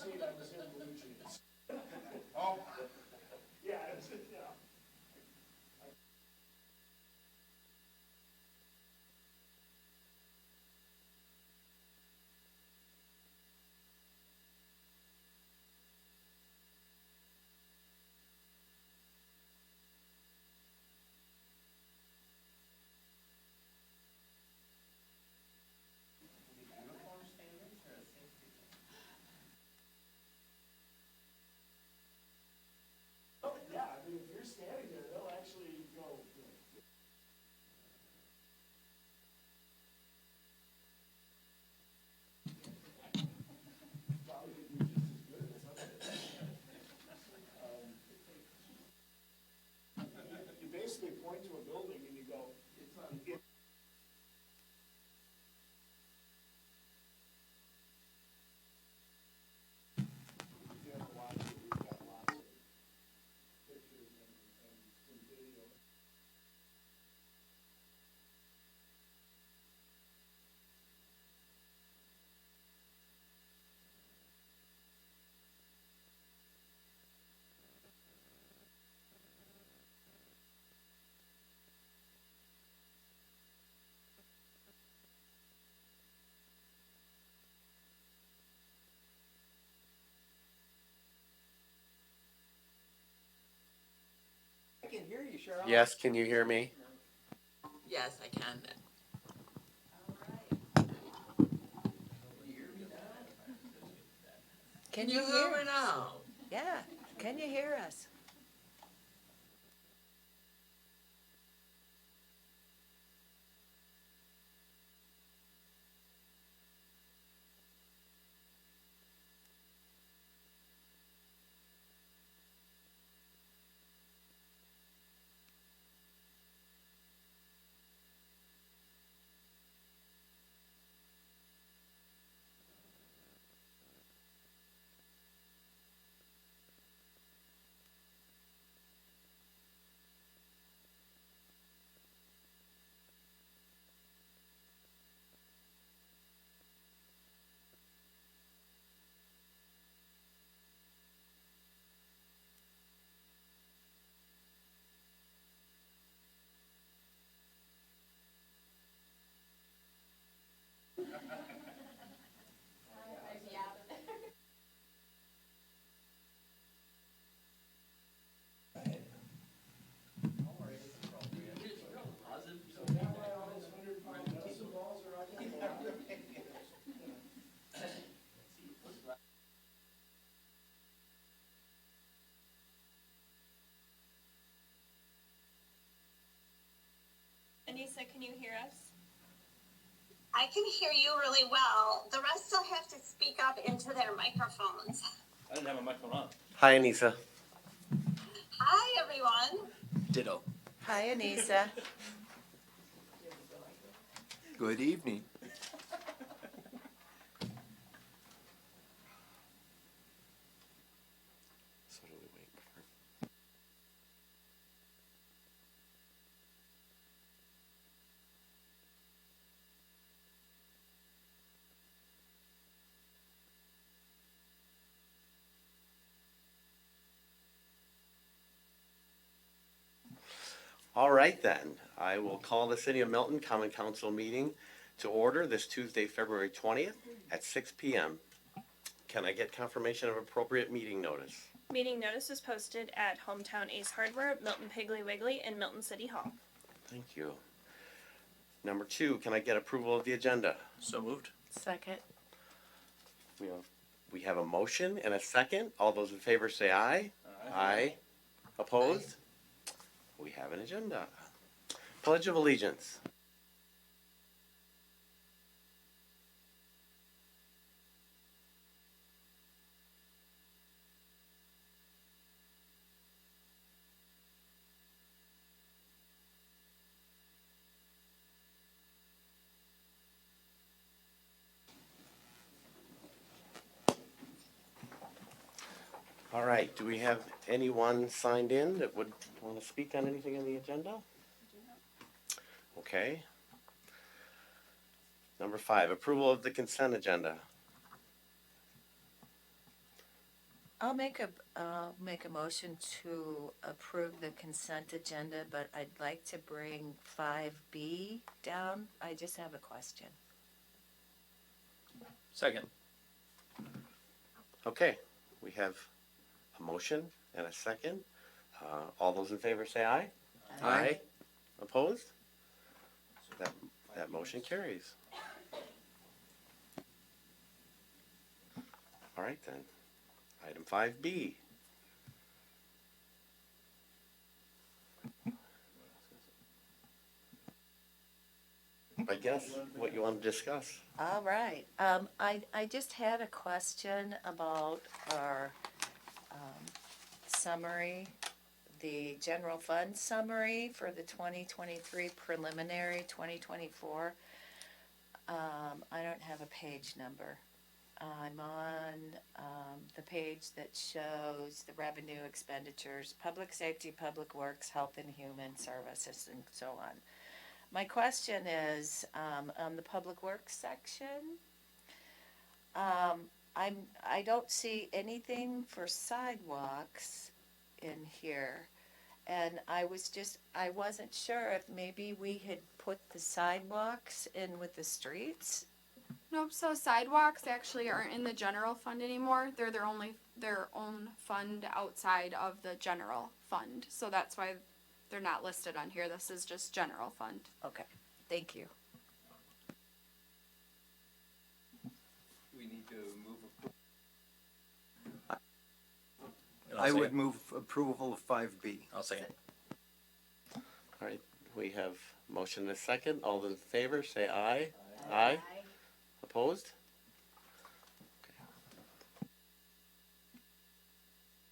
seat, I was in Luigi. Oh. Yeah, it's, yeah. Oh, yeah, I mean, if you're standing there, they'll actually go, you know, probably could do just as good in some cases. You basically point to a building and you go, it's on. You have to watch it, we've got lots of pictures and some video. I can hear you, Cheryl. Yes, can you hear me? Yes, I can. Can you hear hear me now? Yeah. Can you hear us? So down by all those 100-pound medicine balls are not gonna go out. Anissa, can you hear us? I can hear you really well. The rest will have to speak up into their microphones. I didn't have a microphone on. Hi, Anissa. Hi, everyone. Ditto. Hi, Anissa. Good evening. So do we wait for? All right then, I will call the City of Milton Common Council meeting to order this Tuesday, February 20th at 6 p.m. Can I get confirmation of appropriate meeting notice? Meeting notice is posted at Hometown Ace Hardware, Milton Piggly Wiggly, and Milton City Hall. Thank you. Number 2, can I get approval of the agenda? So moved. Second. We have a motion and a second. All those in favor say aye. Aye. Opposed? We have an agenda. Pledge of Allegiance. All right, do we have anyone signed in that would want to speak on anything on the agenda? Okay. Number 5, approval of the consent agenda. I'll make a motion to approve the consent agenda, but I'd like to bring 5B down. I just have a question. Second. Okay, we have a motion and a second. All those in favor say aye. Aye. Opposed? That motion carries. All right then. Item 5B. I guess what you want to discuss. All right. I just had a question about our summary, the general fund summary for the 2023 preliminary 2024. I don't have a page number. I'm on the page that shows the revenue expenditures, public safety, public works, health and human services, and so on. My question is, on the public works section, I don't see anything for sidewalks in here. And I wasn't sure if maybe we had put the sidewalks in with the streets. Nope, so sidewalks actually aren't in the general fund anymore. They're their own fund outside of the general fund. So that's why they're not listed on here. This is just general fund. Okay, thank you. We need to move. I would move approval of 5B. I'll second. All right, we have motion and a second. All those in favor say aye. Aye. Opposed? Okay.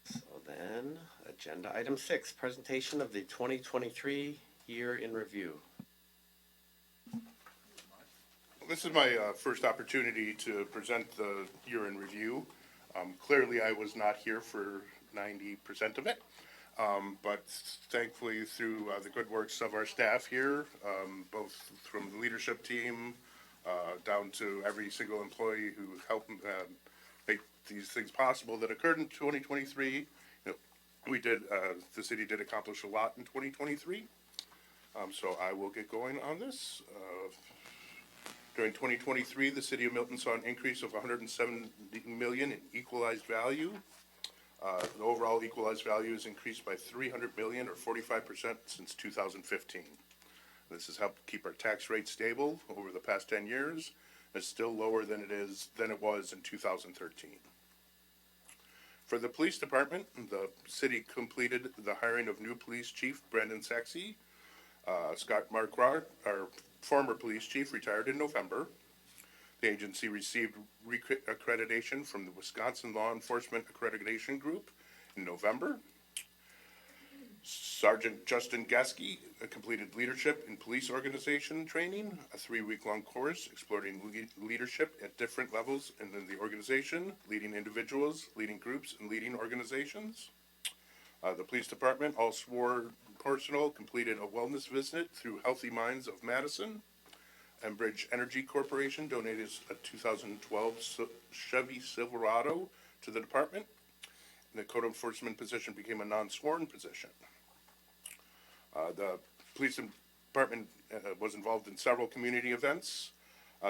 So then, agenda item 6, presentation of the 2023 year in review. This is my first opportunity to present the year in review. Clearly, I was not here for 90% of it, but thankfully through the good works of our staff here, both from the leadership team down to every single employee who helped make these things possible that occurred in 2023. The city did accomplish a lot in 2023. So I will get going on this. During 2023, the city of Milton saw an increase of $170 million in equalized value. The overall equalized value has increased by $300 million or 45% since 2015. This has helped keep our tax rate stable over the past 10 years. It's still lower than it was in 2013. For the police department, the city completed the hiring of new police chief Brandon Saxe. Scott Marquardt, our former police chief, retired in November. The agency received accreditation from the Wisconsin Law Enforcement Accreditation Group in November. Sergeant Justin Gaske completed leadership in police organization training, a 3-week-long course exploring leadership at different levels in the organization, leading individuals, leading groups, and leading organizations. The police department, all sworn personnel, completed a wellness visit through Healthy Minds of Madison. Enbridge Energy Corporation donated a 2012 Chevy Silverado to the department. And the code enforcement position became a non-sworn position. The police department was involved in several community events.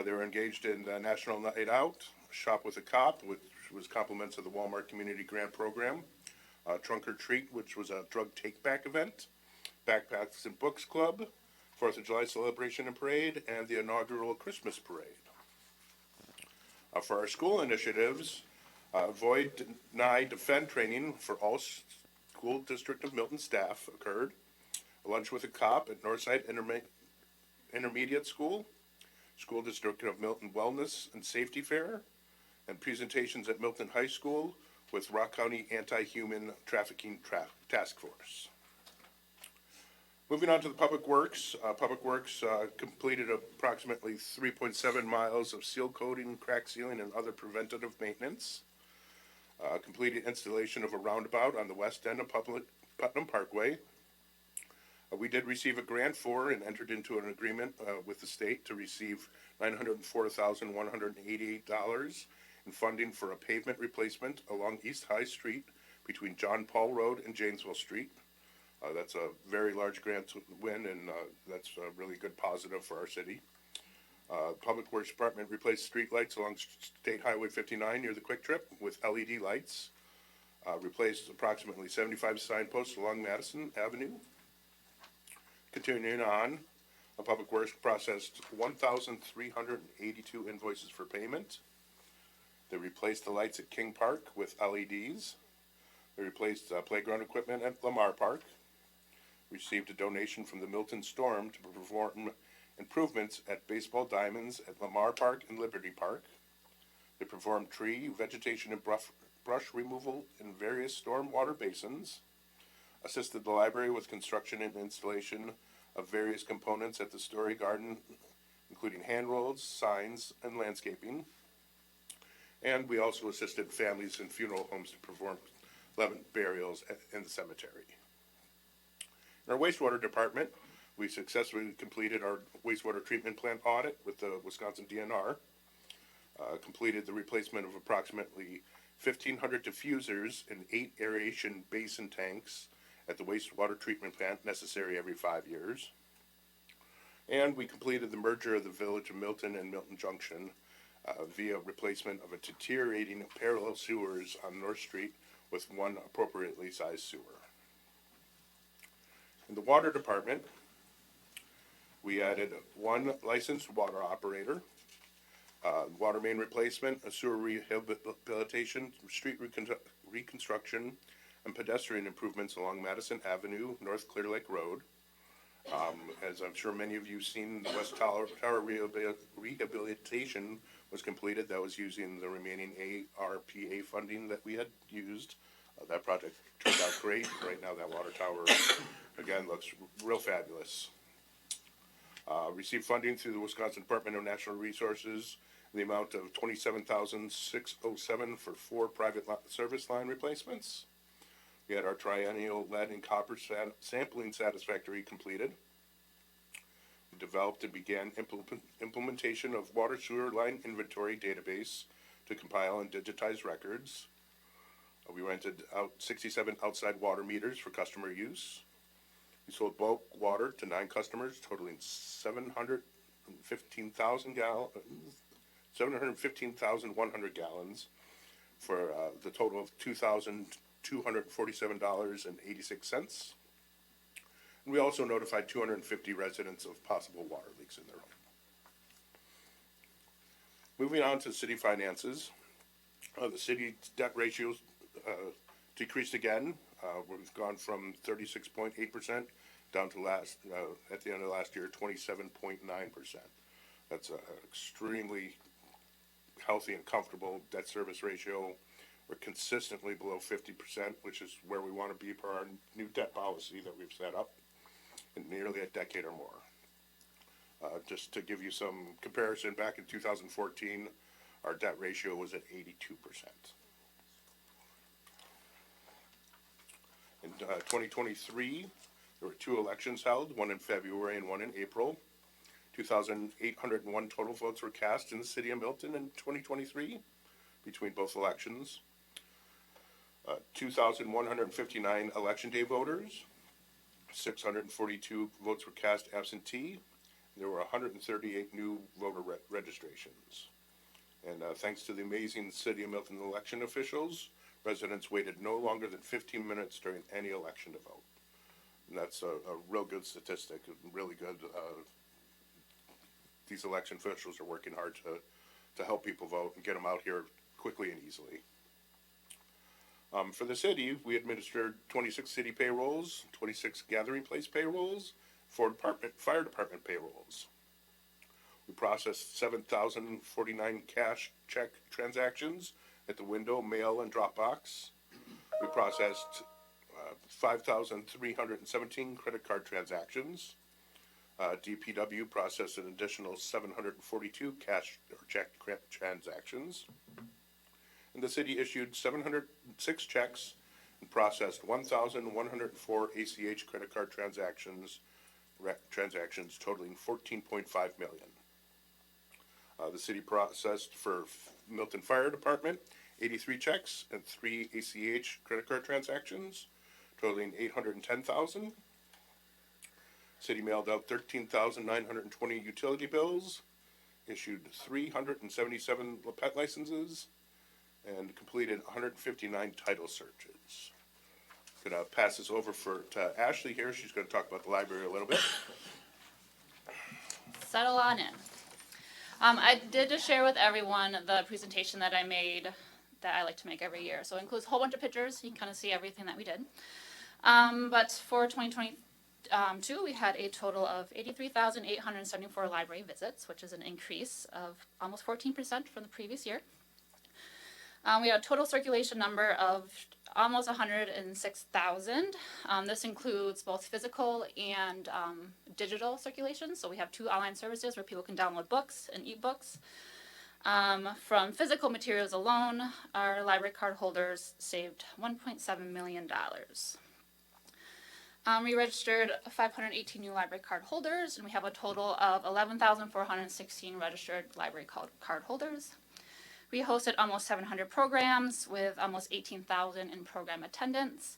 They were engaged in the National Night Out, Shop with a Cop, which was compliments of the Walmart Community Grant Program, Trunk or Treat, which was a drug take-back event, Backpacks and Books Club, 4th of July celebration and parade, and the inaugural Christmas parade. For our school initiatives, Void Deny Defend training for all school district of Milton staff occurred. A lunch with a cop at Northside Intermediate School, School District of Milton Wellness and Safety Fair, and presentations at Milton High School with Rock County Anti-Human Trafficking Task Force. Moving on to the Public Works. Public Works completed approximately 3.7 miles of seal coating, crack sealing, and other preventative maintenance. Completed installation of a roundabout on the west end of Putnam Parkway. We did receive a grant for and entered into an agreement with the state to receive $904,188 and funding for a pavement replacement along East High Street between John Paul Road and Janesville Street. That's a very large grant win, and that's a really good positive for our city. Public Works Department replaced streetlights along State Highway 59 near the Quick Trip with LED lights. Replaced approximately 75 signposts along Madison Avenue. Continuing on, Public Works processed 1,382 invoices for payment. They replaced the lights at King Park with LEDs. They replaced playground equipment at Lamar Park. Received a donation from the Milton Storm to perform improvements at baseball diamonds at Lamar Park and Liberty Park. They performed tree, vegetation, and brush removal in various stormwater basins. Assisted the library with construction and installation of various components at the Story Garden, including handrails, signs, and landscaping. And we also assisted families in funeral homes to perform 11 burials in the cemetery. In our wastewater department, we successfully completed our wastewater treatment plant audit with the Wisconsin DNR. Completed the replacement of approximately 1,500 diffusers and 8 aeration basin tanks at the wastewater treatment plant, necessary every 5 years. And we completed the merger of the Village of Milton and Milton Junction via replacement of a deteriorating parallel sewers on North Street with one appropriately sized sewer. In the water department, we added 1 licensed water operator, water main replacement, a sewer rehabilitation, street reconstruction, and pedestrian improvements along Madison Avenue, North Clear Lake Road. As I'm sure many of you have seen, the West Tower rehabilitation was completed. That was using the remaining ARPA funding that we had used. That project turned out great. Right now, that water tower, again, looks real fabulous. Received funding through the Wisconsin Department of Natural Resources in the amount of $27,607 for 4 private service line replacements. We had our triennial lead and copper sampling satisfactory completed. We developed and began implementation of water sewer line inventory database to compile and digitize records. We rented out 67 outside water meters for customer use. We sold bulk water to 9 customers, totaling 715,100 gallons for the total of $2,247.86. And we also notified 250 residents of possible water leaks in their home. Moving on to city finances, the city debt ratios decreased again. We've gone from 36.8% down to at the end of last year, 27.9%. That's an extremely healthy and comfortable debt service ratio. We're consistently below 50%, which is where we want to be per our new debt policy that we've set up in nearly a decade or more. Just to give you some comparison, back in 2014, our debt ratio was at 82%. In 2023, there were 2 elections held, one in February and one in April. 2,801 total votes were cast in the city of Milton in 2023 between both elections. 2,159 election day voters, 642 votes were cast absentee. There were 138 new voter registrations. And thanks to the amazing city of Milton election officials, residents waited no longer than 15 minutes during any election to vote. And that's a real good statistic, really good. These election officials are working hard to help people vote and get them out here quickly and easily. For the city, we administered 26 city payrolls, 26 gathering place payrolls, 4 fire department payrolls. We processed 7,049 cash check transactions at the window, mail, and drop box. We processed 5,317 credit card transactions. DPW processed an additional 742 cash or check transactions. And the city issued 706 checks and processed 1,104 ACH credit card transactions totaling $14.5 million. The city processed for Milton Fire Department 83 checks and 3 ACH credit card transactions totaling $810,000. City mailed out 13,920 utility bills, issued 377 pet licenses, and completed 159 title searches. Gonna pass this over to Ashley here. She's gonna talk about the library a little bit. Settle on in. I did just share with everyone the presentation that I made that I like to make every year. So it includes a whole bunch of pictures. You can kind of see everything that we did. But for 2022, we had a total of 83,874 library visits, which is an increase of almost 14% from the previous year. We had a total circulation number of almost 106,000. This includes both physical and digital circulation. So we have 2 online services where people can download books and ebooks. From physical materials alone, our library card holders saved $1.7 million. We registered 518 new library card holders, and we have a total of 11,416 registered library card holders. We hosted almost 700 programs with almost 18,000 in program attendance.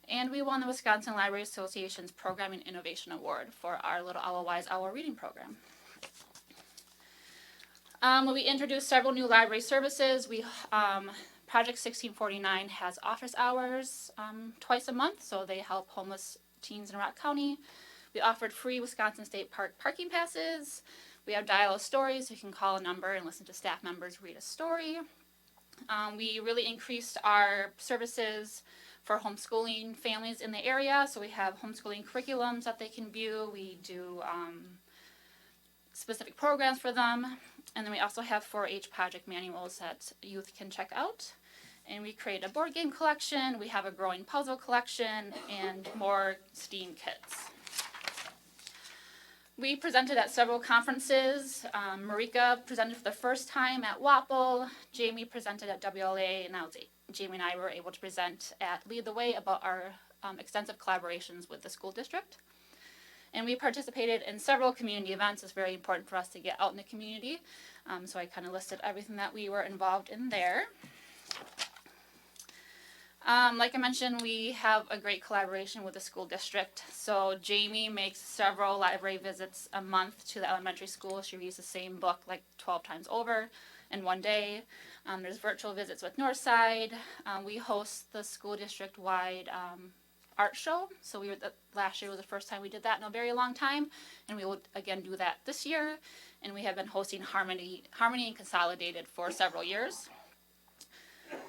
And we won the Wisconsin Library Association's Programming Innovation Award for our Little Owl Wise Owl reading program. We introduced several new library services. Project 1649 has office hours twice a month, so they help homeless teens in Rock County. We offered free Wisconsin State Park parking passes. We have dial a story, so you can call a number and listen to staff members read a story. We really increased our services for homeschooling families in the area, so we have homeschooling curriculums that they can view. We do specific programs for them, and then we also have 4-H project manuals that youth can check out. And we create a board game collection, we have a growing puzzle collection, and more STEAM kits. We presented at several conferences. Marika presented for the first time at WAPL. Jamie presented at WLA, and now Jamie and I were able to present at Lead the Way about our extensive collaborations with the school district. And we participated in several community events. It's very important for us to get out in the community. So I kind of listed everything that we were involved in there. Like I mentioned, we have a great collaboration with the school district. So Jamie makes several library visits a month to the elementary school. She reads the same book like 12 times over in one day. There's virtual visits with Northside. We host the school district-wide art show. So last year was the first time we did that in a very long time, and we will again do that this year. And we have been hosting Harmony and Consolidated for several years.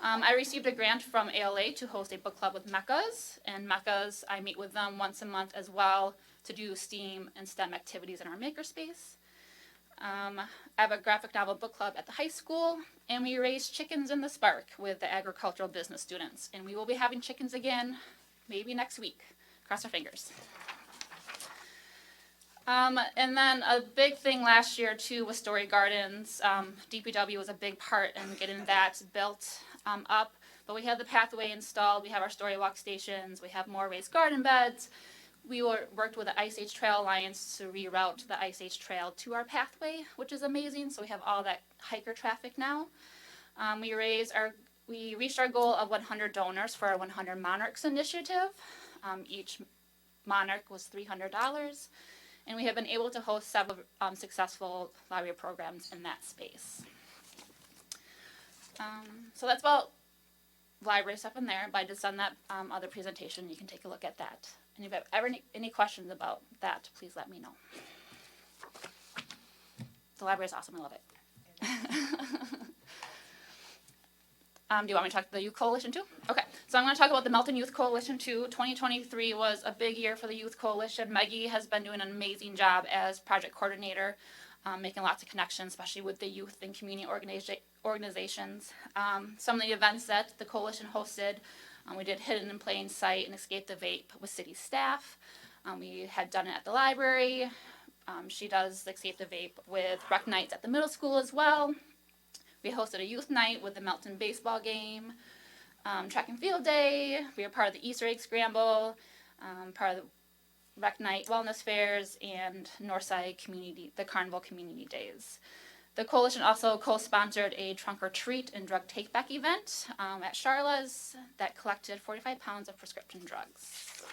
I received a grant from ALA to host a book club with Meccas, and Meccas, I meet with them once a month as well to do STEAM and STEM activities in our makerspace. I have a graphic novel book club at the high school, and we raise chickens in the Spark with the agricultural business students, and we will be having chickens again maybe next week. Cross our fingers. And then a big thing last year too was Story Gardens. DPW was a big part in getting that built up, but we have the pathway installed, we have our story walk stations, we have more raised garden beds. We worked with the Ice Age Trail Alliance to reroute the Ice Age Trail to our pathway, which is amazing, so we have all that hiker traffic now. We reached our goal of 100 donors for our 100 Monarchs initiative. Each monarch was $300. And we have been able to host several successful library programs in that space. So that's about library stuff in there, but I just done that other presentation. You can take a look at that. And if you have ever any questions about that, please let me know. The library is awesome. I love it. Do you want me to talk about the Youth Coalition too? Okay, so I'm going to talk about the Melton Youth Coalition too. 2023 was a big year for the Youth Coalition. Maggie has been doing an amazing job as project coordinator, making lots of connections, especially with the youth and community organizations. Some of the events that the coalition hosted, we did Hidden in Plain Sight and Escape the Vape with city staff. We had done it at the library. She does Escape the Vape with rec nights at the middle school as well. We hosted a youth night with the Melton baseball game, track and field day. We were part of the Easter egg scramble, part of the rec night wellness fairs, and Northside community, the Carnival community days. The coalition also co-sponsored a trunk or treat and drug take-back event at Charla's that collected 45 pounds of prescription drugs.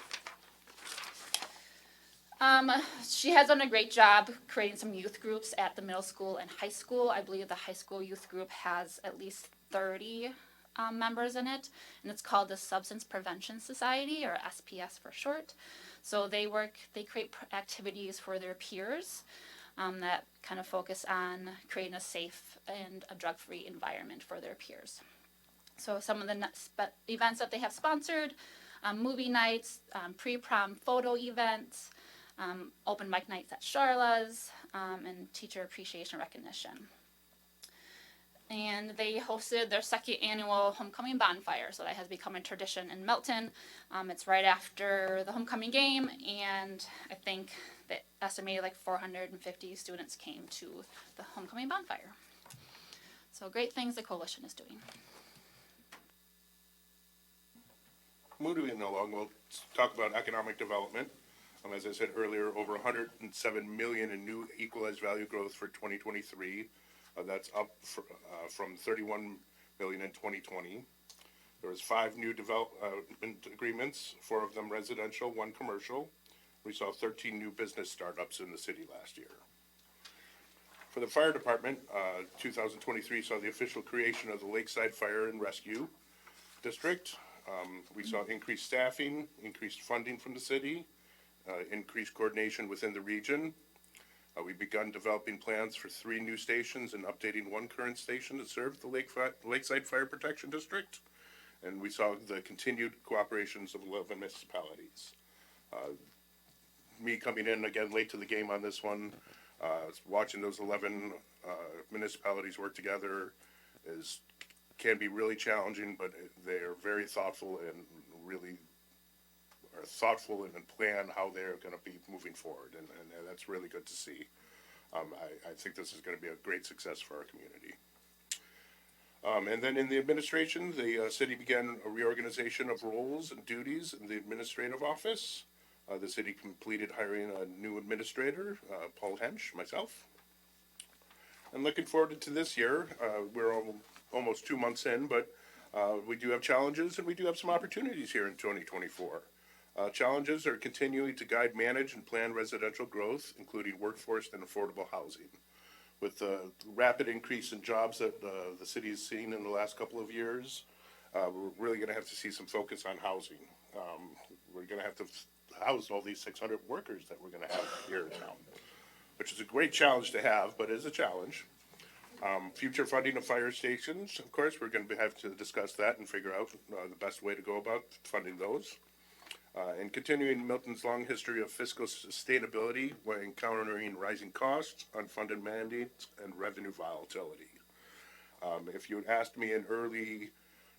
She has done a great job creating some youth groups at the middle school and high school. I believe the high school youth group has at least 30 members in it, and it's called the Substance Prevention Society, or SPS for short. So they create activities for their peers that kind of focus on creating a safe and a drug-free environment for their peers. So some of the events that they have sponsored, movie nights, pre-prom photo events, open mic nights at Charla's, and teacher appreciation recognition. And they hosted their second annual homecoming bonfire, so that has become a tradition in Milton. It's right after the homecoming game, and I think that estimated like 450 students came to the homecoming bonfire. So great things the coalition is doing. Moving along, we'll talk about economic development. As I said earlier, over 107 million in new equalized value growth for 2023. That's up from 31 million in 2020. There was 5 new development agreements, 4 of them residential, 1 commercial. We saw 13 new business startups in the city last year. For the fire department, 2023 saw the official creation of the Lakeside Fire and Rescue District. We saw increased staffing, increased funding from the city, increased coordination within the region. We've begun developing plans for 3 new stations and updating 1 current station to serve the Lakeside Fire Protection District. And we saw the continued cooperations of 11 municipalities. Me coming in again late to the game on this one, watching those 11 municipalities work together can be really challenging, but they are very thoughtful and really are thoughtful and plan how they're going to be moving forward, and that's really good to see. I think this is going to be a great success for our community. And then in the administration, the city began a reorganization of roles and duties in the administrative office. The city completed hiring a new administrator, Paul Hensch, myself. I'm looking forward to this year. We're almost 2 months in, but we do have challenges and we do have some opportunities here in 2024. Challenges are continuing to guide, manage, and plan residential growth, including workforce and affordable housing. With the rapid increase in jobs that the city has seen in the last couple of years, we're really going to have to see some focus on housing. We're going to have to house all these 600 workers that we're going to have here in town, which is a great challenge to have, but is a challenge. Future funding of fire stations, of course, we're going to have to discuss that and figure out the best way to go about funding those. And continuing Milton's long history of fiscal sustainability while encountering rising costs, unfunded mandates, and revenue volatility. If you had asked me in early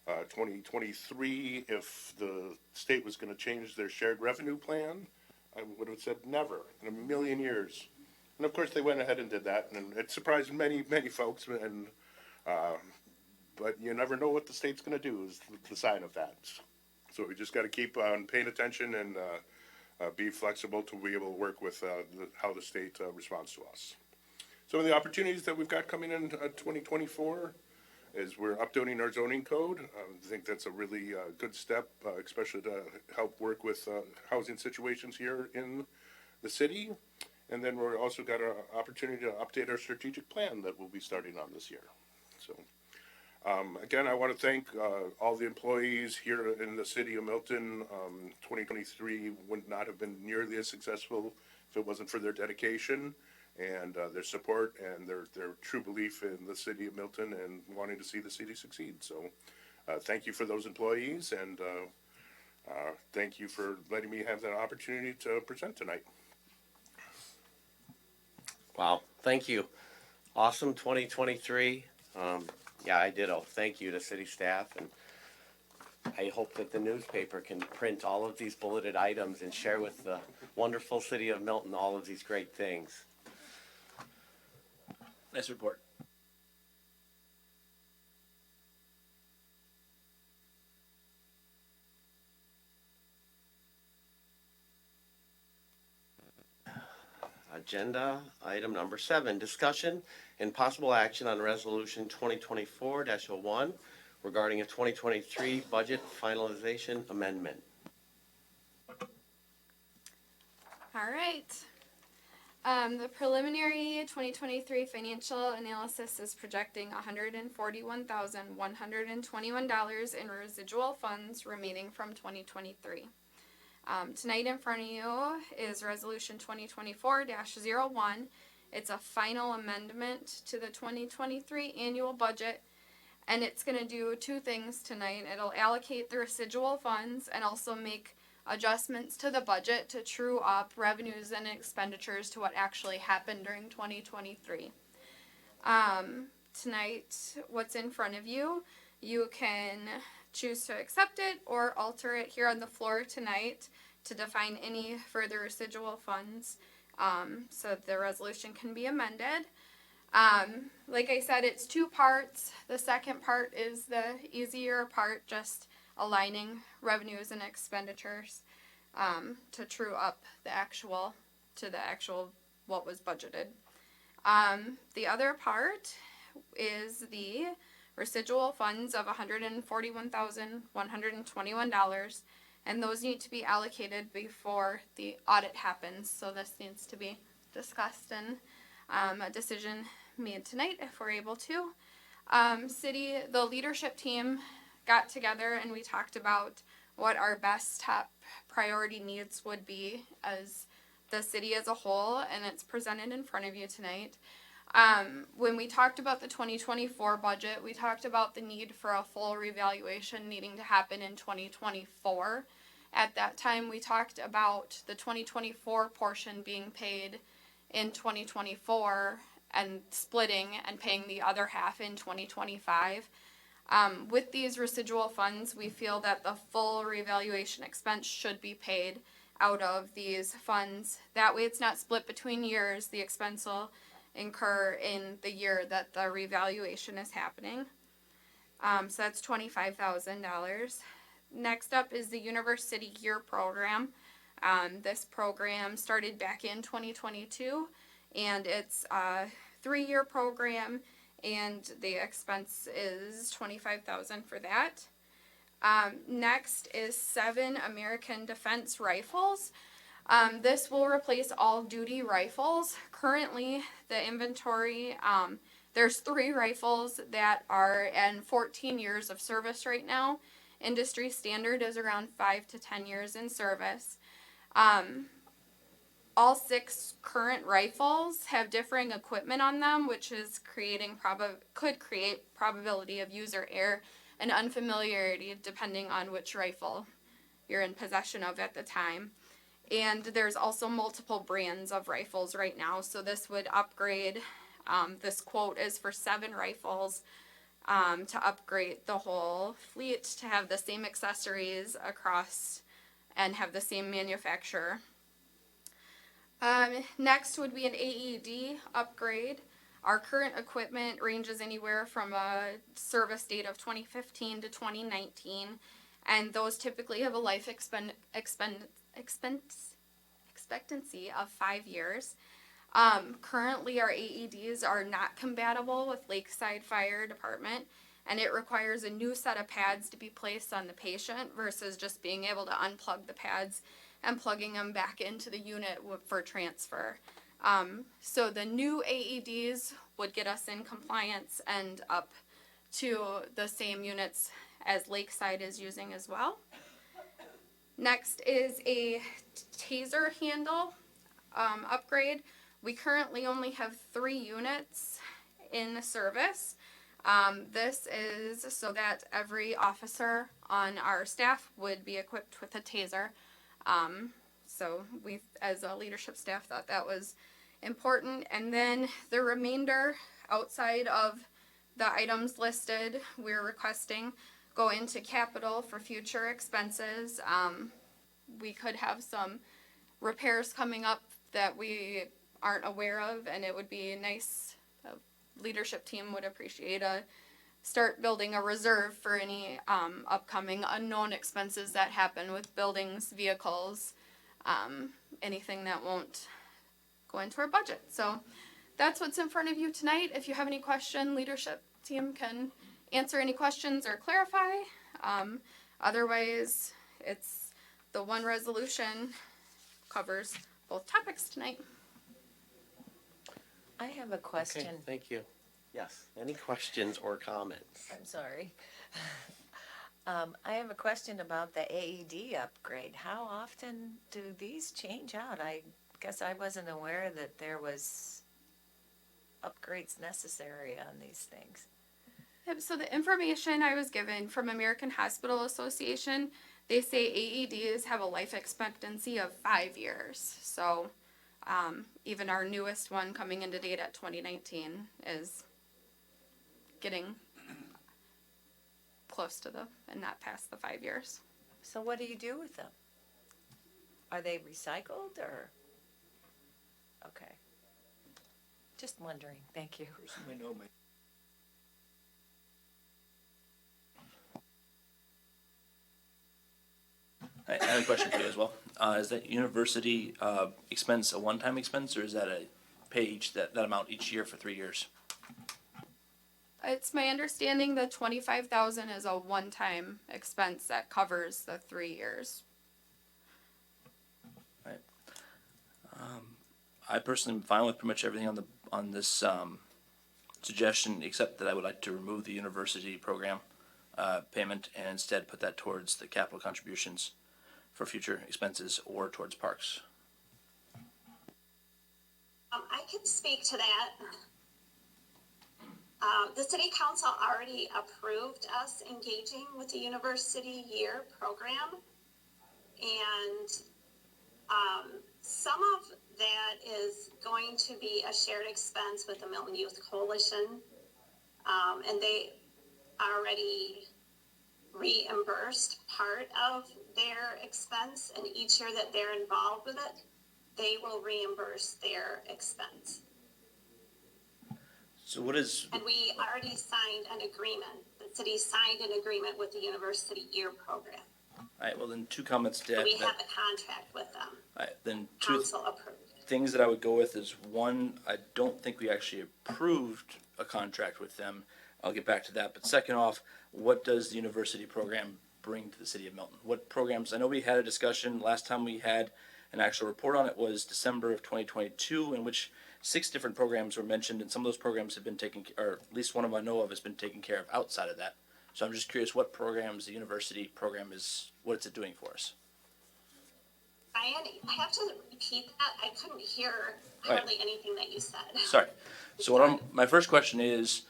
2023 if the state was going to change their shared revenue plan, I would have said never in a million years. And of course, they went ahead and did that, and it surprised many, many folks. And but you never know what the state's going to do is the sign of that. So we just got to keep on paying attention and be flexible to be able to work with how the state responds to us. Some of the opportunities that we've got coming in 2024 is we're updating our zoning code. I think that's a really good step, especially to help work with housing situations here in the city. And then we're also got an opportunity to update our strategic plan that we'll be starting on this year. So. Again, I want to thank all the employees here in the city of Milton. 2023 would not have been nearly as successful if it wasn't for their dedication and their support and their true belief in the city of Milton and wanting to see the city succeed. So thank you for those employees, and thank you for letting me have that opportunity to present tonight. Wow, thank you. Awesome 2023. Yeah, I ditto. Thank you to city staff, and I hope that the newspaper can print all of these bulleted items and share with the wonderful city of Milton all of these great things. Nice report. Agenda item number 7, discussion and possible action on resolution 2024-01 regarding a 2023 budget finalization amendment. All right. The preliminary 2023 financial analysis is projecting $141,121 in residual funds remaining from 2023. Tonight in front of you is Resolution 2024-01. It's a final amendment to the 2023 annual budget, and it's going to do two things tonight. It'll allocate the residual funds and also make adjustments to the budget to true up revenues and expenditures to what actually happened during 2023. Tonight, what's in front of you, you can choose to accept it or alter it here on the floor tonight to define any further residual funds, so the resolution can be amended. Like I said, it's two parts. The second part is the easier part, just aligning revenues and expenditures to true up the actual what was budgeted. The other part is the residual funds of $141,121, and those need to be allocated before the audit happens. So this needs to be discussed and a decision made tonight if we're able to. The leadership team got together and we talked about what our best top priority needs would be as the city as a whole, and it's presented in front of you tonight. When we talked about the 2024 budget, we talked about the need for a full revaluation needing to happen in 2024. At that time, we talked about the 2024 portion being paid in 2024 and splitting and paying the other half in 2025. With these residual funds, we feel that the full revaluation expense should be paid out of these funds. That way it's not split between years. The expense will incur in the year that the revaluation is happening. So that's $25,000. Next up is the University Year Program. This program started back in 2022, and it's a 3-year program, and the expense is $25,000 for that. Next is 7 American Defense rifles. This will replace all duty rifles. Currently, the inventory, there's 3 rifles that are in 14 years of service right now. Industry standard is around 5 to 10 years in service. All 6 current rifles have differing equipment on them, which is could create probability of user error and unfamiliarity depending on which rifle you're in possession of at the time. And there's also multiple brands of rifles right now, so this would upgrade. This quote is for 7 rifles to upgrade the whole fleet to have the same accessories across and have the same manufacturer. Next would be an AED upgrade. Our current equipment ranges anywhere from a service date of 2015 to 2019, and those typically have a life expectancy of 5 years. Currently, our AEDs are not compatible with Lakeside Fire Department, and it requires a new set of pads to be placed on the patient versus just being able to unplug the pads and plugging them back into the unit for transfer. So the new AEDs would get us in compliance and up to the same units as Lakeside is using as well. Next is a taser handle upgrade. We currently only have 3 units in service. This is so that every officer on our staff would be equipped with a taser. So we, as a leadership staff, thought that was important. And then the remainder outside of the items listed, we're requesting go into capital for future expenses. We could have some repairs coming up that we aren't aware of, and it would be nice. The leadership team would appreciate start building a reserve for any upcoming unknown expenses that happen with buildings, vehicles, anything that won't go into our budget. So that's what's in front of you tonight. If you have any question, leadership team can answer any questions or clarify. Otherwise, it's the one resolution covers both topics tonight. I have a Okay, question. thank you. Yes, any questions or comments? I'm sorry. I have a question about the AED upgrade. How often do these change out? I guess I wasn't aware that there was upgrades necessary on these things. Yep, so the information I was given from American Hospital Association, they say AEDs have a life expectancy of 5 years. So even our newest one coming into date at 2019 is getting close to and not past the 5 years. So what do you do with them? Are they recycled or? Okay. Just wondering. Thank you. Person I know may. I have a question for you as well. Is that university expense a one-time expense, or is that a pay that amount each year for 3 years? It's my understanding the 25,000 is a one-time expense that covers the 3 years. Right. I personally am fine with pretty much everything on this suggestion, except that I would like to remove the university program payment and instead put that towards the capital contributions for future expenses or towards parks. I can speak to that. The city council already approved us engaging with the university year program. And some of that is going to be a shared expense with the Milton Youth Coalition. And they already reimbursed part of their expense, and each year that they're involved with it, they will reimburse their expense. So what is, And we already signed an agreement. The city signed an agreement with the university year program. all right, well then two comments to add We to that. have a contract with them, All right, then two council approved. things that I would go with is, one, I don't think we actually approved a contract with them. I'll get back to that. But second off, what does the university program bring to the city of Milton? What programs, I know we had a discussion, last time we had an actual report on it was December of 2022, in which 6 different programs were mentioned, and some of those programs have been taken, or at least one of them I know of has been taken care of outside of that. So I'm just curious what programs the university program is, what is it doing for us? Ryan, I have to repeat that. I couldn't hear hardly anything that you said. Sorry. So my first question is,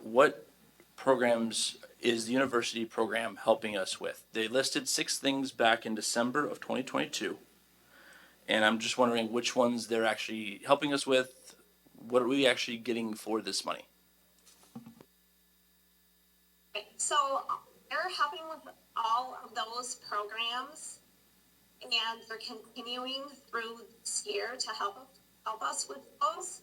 what programs is the university program helping us with? They listed 6 things back in December of 2022. And I'm just wondering which ones they're actually helping us with. What are we actually getting for this money? So they're helping with all of those programs, and they're continuing through this year to help us with those.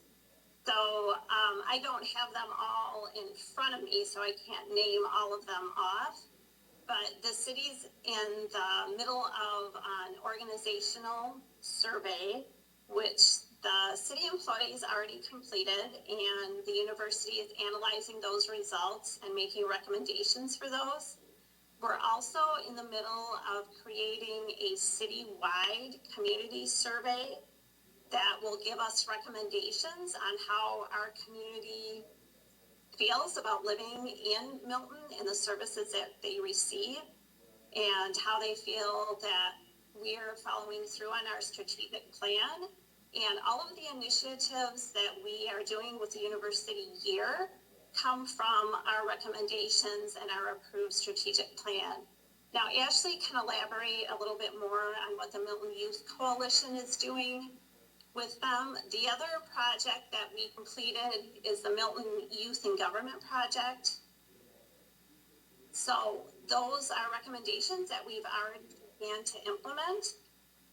So I don't have them all in front of me, so I can't name all of them off. But the city's in the middle of an organizational survey, which the city employees already completed, and the university is analyzing those results and making recommendations for those. We're also in the middle of creating a citywide community survey that will give us recommendations on how our community feels about living in Milton and the services that they receive, and how they feel that we are following through on our strategic plan. And all of the initiatives that we are doing with the university year come from our recommendations and our approved strategic plan. Now, Ashley can elaborate a little bit more on what the Milton Youth Coalition is doing with them. The other project that we completed is the Milton Youth and Government Project. So those are recommendations that we've already began to implement.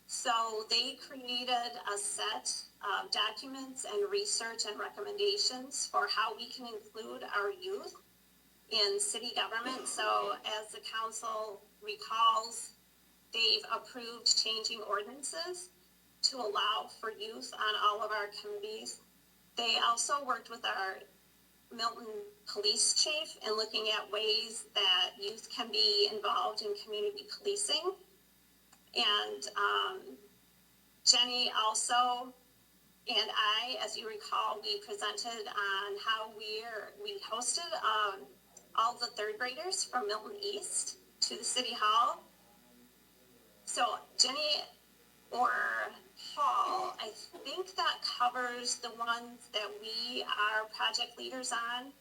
So they created a set of documents and research and recommendations for how we can include our youth in city government. So as the council recalls, they've approved changing ordinances to allow for youth on all of our committees They also worked with our Milton Police Chief in looking at ways that youth can be involved in community policing. And Jenny also and I, as you recall, we presented on how we hosted all the third graders from Milton East to the City Hall. So Jenny or Paul, I think that covers the ones that we are project leaders on.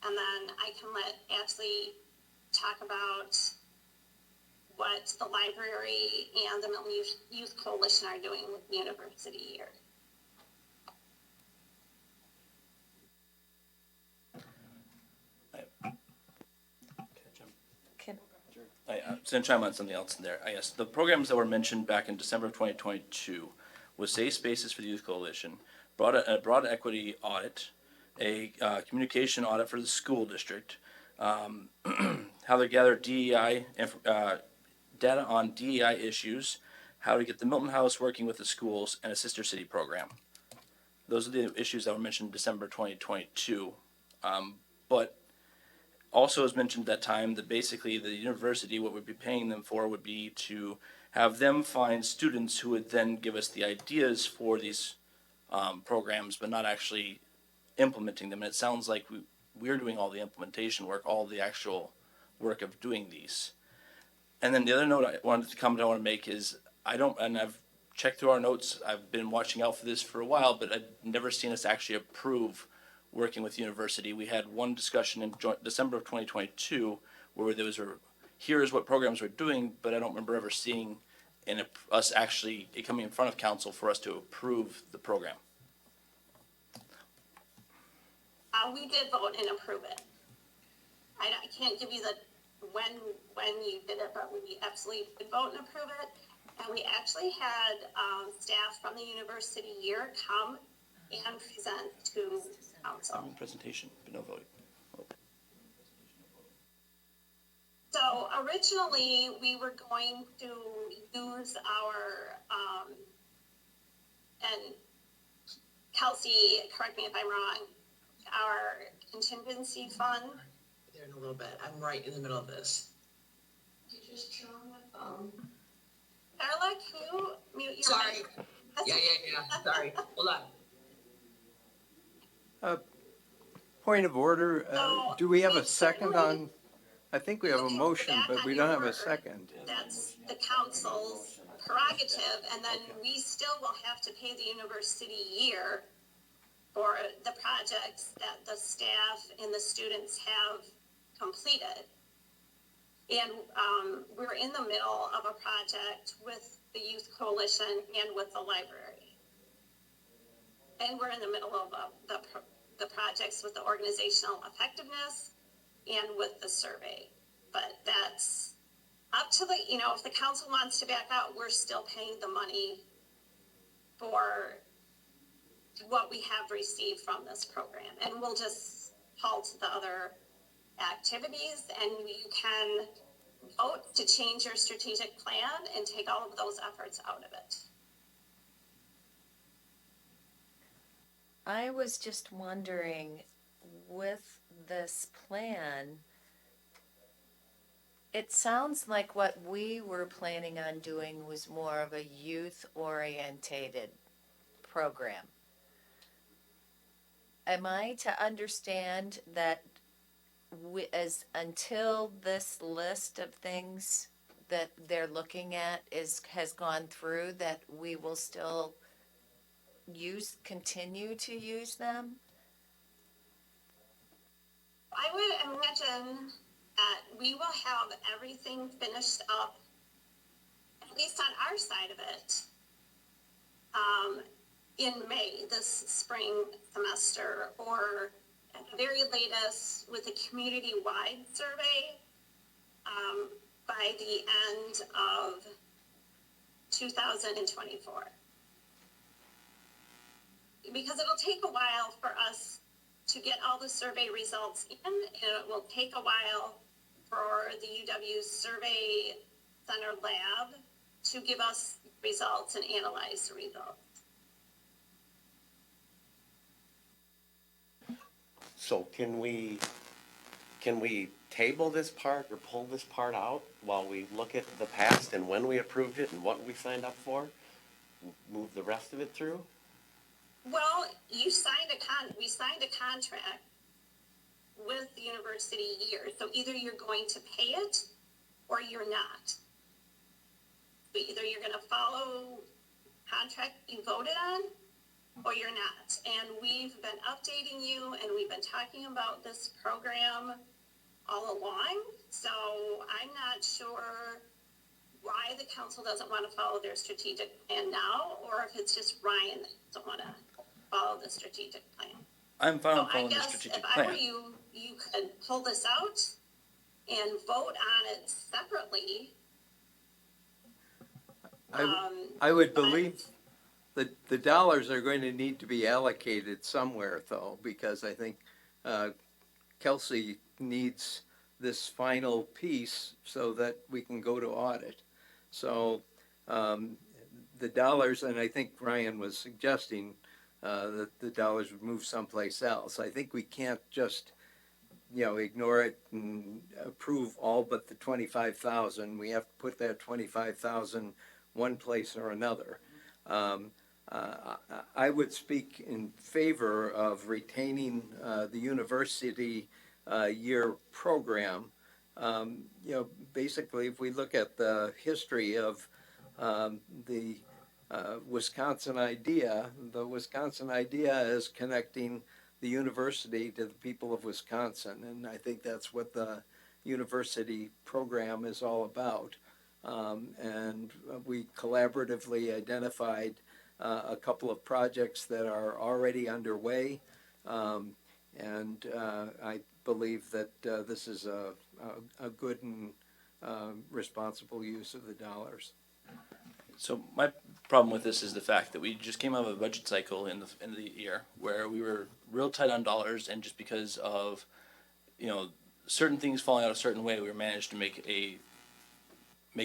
And then I can let Ashley talk about what the library and the Milton Youth Coalition are doing with University Year. Can, To chime on something else in there, I guess the programs that were mentioned back in December of 2022 was Safe Spaces for the Youth Coalition, broad equity audit, a communication audit for the school district, how to gather DEI data on DEI issues, how to get the Milton House working with the schools, and a sister city program. Those are the issues that were mentioned in December 2022, but also as mentioned at that time that basically the university, what we'd be paying them for would be to have them find students who would then give us the ideas for these programs, but not actually implementing them. And it sounds like we're doing all the implementation work, all the actual work of doing these. And then the other note I want to make is and I've checked through our notes, I've been watching out for this for a while, but I've never seen us actually approve working with the university. We had one discussion in December of 2022 where there was here's what programs we're doing, but I don't remember ever seeing us actually coming in front of council for us to approve the program. We did vote and approve it. I can't give you the when you did it, but we absolutely did vote and approve it. And we actually had staff from the University Year come and present to council. Presentation, but no voting. So originally, we were going to use our, and Kelsey, correct me if I'm wrong, our contingency fund. There in a little bit. I'm right in the middle of this. Carla, can you mute your Sorry. mic? Yeah. Sorry. Hold on. Point of order, So, do we have we a second certainly- on, I think we have a Looking motion, back but on we your don't have a word, second. That's the council's prerogative, and then we still will have to pay the University Year for the projects that the staff and the students have completed. And we're in the middle of a project with the Youth Coalition and with the library. And we're in the middle of the projects with the organizational effectiveness and with the survey. But that's up to if the council wants to back out, we're still paying the money for what we have received from this program. And we'll just halt the other activities, and you can vote to change your strategic plan and take all of those efforts out of it. I was just wondering, with this plan, it sounds like what we were planning on doing was more of a youth-orientated program. Am I to understand that until this list of things that they're looking at has gone through, that we will still continue to use them? I would imagine that we will have everything finished up, at least on our side of it, in May, this spring semester, or at the very latest with a community-wide survey by the end of 2024. Because it'll take a while for us to get all the survey results in, and it will take a while for the UW Survey Center lab to give us results and analyze the results. So can we table this part or pull this part out while we look at the past and when we approved it and what we signed up for? Move the rest of it through? Well, we signed a contract with the university year, so either you're going to pay it or you're not. So either you're gonna follow contract you voted on, or you're not. And we've been updating you, and we've been talking about this program all along, so I'm not sure why the council doesn't want to follow their strategic plan now, or if it's just Ryan that doesn't want to follow the strategic plan. I'm fine So with I following the guess strategic if I were plan. you, you could pull this out and vote on it separately. I would but- believe that the dollars are going to need to be allocated somewhere though, because I think Kelsey needs this final piece so that we can go to audit. So the dollars, and I think Ryan was suggesting that the dollars would move someplace else. I think we can't just, ignore it and approve all but the 25,000. We have to put that 25,000 one place or another. I would speak in favor of retaining the university year program. Basically, if we look at the history of the Wisconsin idea, the Wisconsin idea is connecting the university to the people of Wisconsin, and I think that's what the university program is all about. And we collaboratively identified a couple of projects that are already underway, and I believe that this is a good and responsible use of the dollars. So my problem with this is the fact that we just came out of a budget cycle in the end of the year where we were real tight on dollars, and just because of certain things falling out a certain way, we managed to make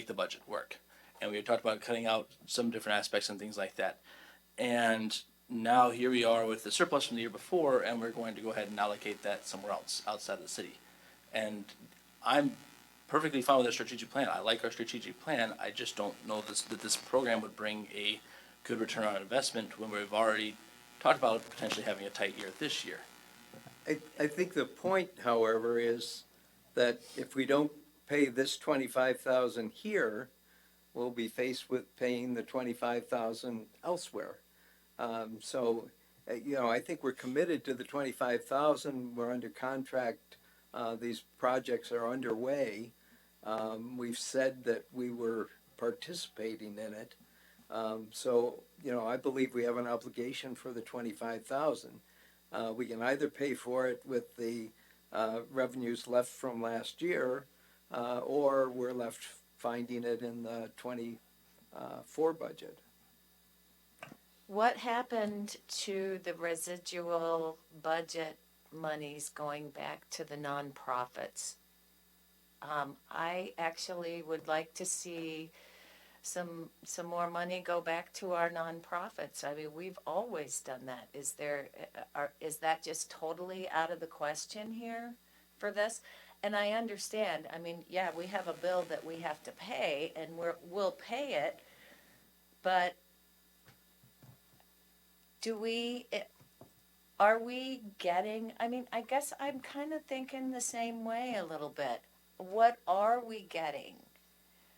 the budget work. And we had talked about cutting out some different aspects and things like that. And now here we are with the surplus from the year before, and we're going to go ahead and allocate that somewhere else outside of the city. And I'm perfectly fine with our strategic plan. I like our strategic plan. I just don't know that this program would bring a good return on investment when we've already talked about potentially having a tight year this year. I think the point, however, is that if we don't pay this 25,000 here, we'll be faced with paying the 25,000 elsewhere. I think we're committed to the 25,000. We're under contract. These projects are underway. We've said that we were participating in it. I believe we have an obligation for the 25,000. We can either pay for it with the revenues left from last year, or we're left finding it in the 24 budget. What happened to the residual budget monies going back to the nonprofits? I actually would like to see some more money go back to our nonprofits. I mean, we've always done that. Is that just totally out of the question here for this? And I understand, I mean, yeah, we have a bill that we have to pay, and we'll pay it, but are we getting, I mean, I guess I'm kind of thinking the same way a little bit. What are we getting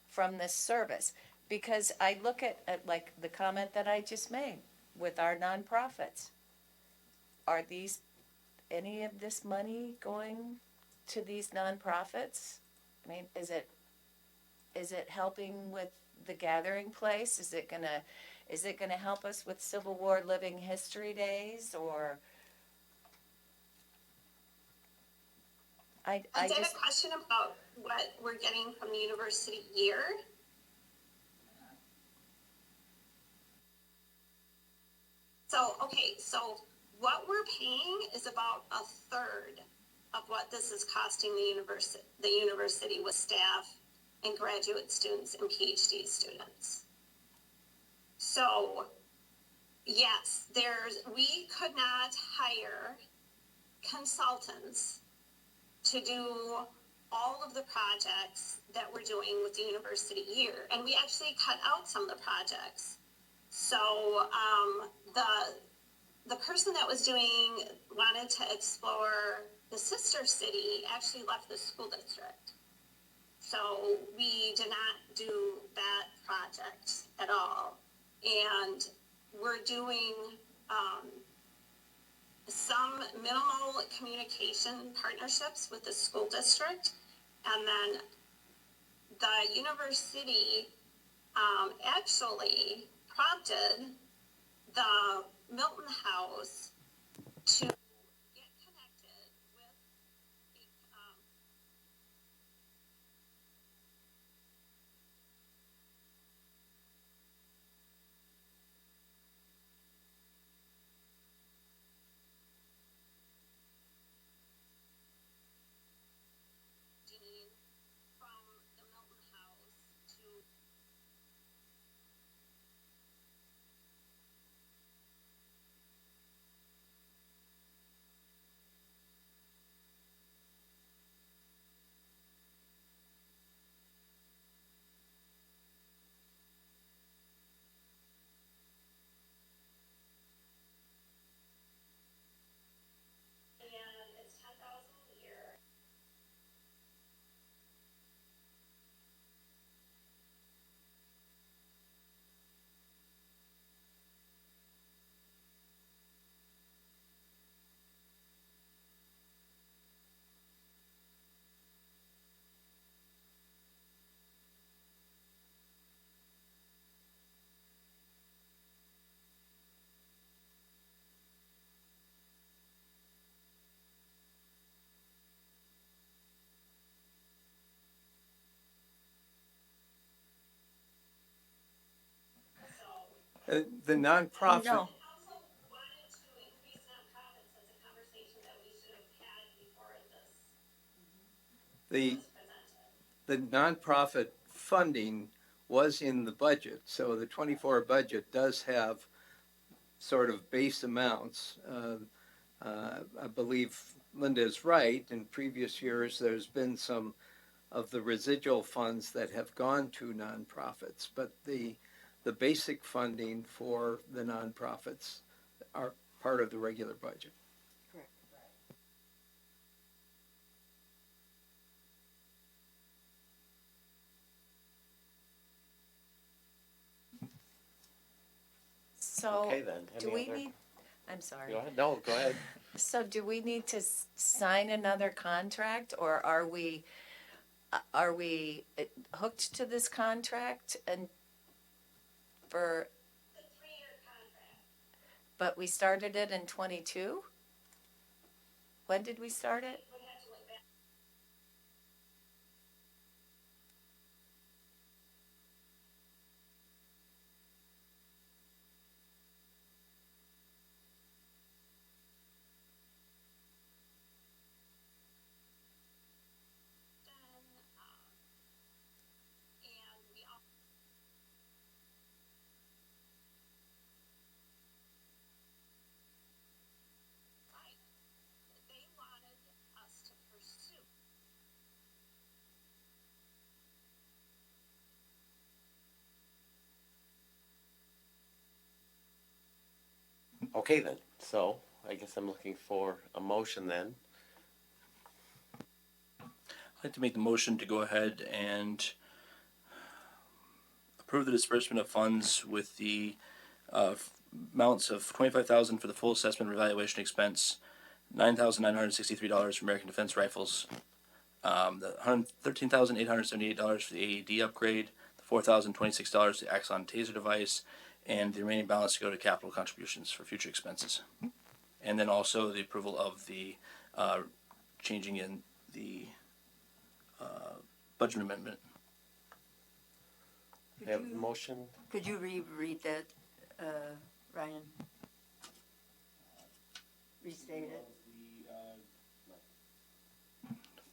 from this service? Because I look at like the comment that I just made with our nonprofits. Are any of this money going to these nonprofits? I mean, is it helping with the gathering place? Is it gonna help us with Civil War Living History Days, or? I I did just, a question about what we're getting from the university year. So what we're paying is about a third of what this is costing the university with staff and graduate students and PhD students. So yes, we could not hire consultants to do all of the projects that we're doing with the university year. And we actually cut out some of the projects. So the person that was wanted to explore the sister city actually left the school district. So we did not do that project at all. And we're doing some minimal communication partnerships with the school district. And then the university actually prompted the Milton House to get connected with the dean from the Milton House to and it's 10,000 a year. The nonprofit. No. Also wanted to increase nonprofits. That's a conversation that we should have had before this The was presented. the nonprofit funding was in the budget, so the 24 budget does have sort of base amounts. I believe Linda is right. In previous years, there's been some of the residual funds that have gone to nonprofits, but the basic funding for the nonprofits are part of the regular budget. So, Okay then, do any we other- need, I'm sorry. Go ahead, no, go ahead. So do we need to sign another contract, or are we hooked to this contract and for, The 3-year contract. but we started it in 22? When did we start it? Would have to look back. And we all. They wanted us to pursue. Okay then, so I guess I'm looking for a motion then. I'd like to make the motion to go ahead and approve the disbursement of funds with the amounts of $25,000 for the full assessment revaluation expense, $9,963 for American Defense Rifles, the $13,878 for the AED upgrade, the $4,026 for the Axon Taser device, and the remaining balance to go to capital contributions for future expenses. And then also the approval of the changing in the budget amendment. I have a motion, Could you reread that, Ryan? Restate it.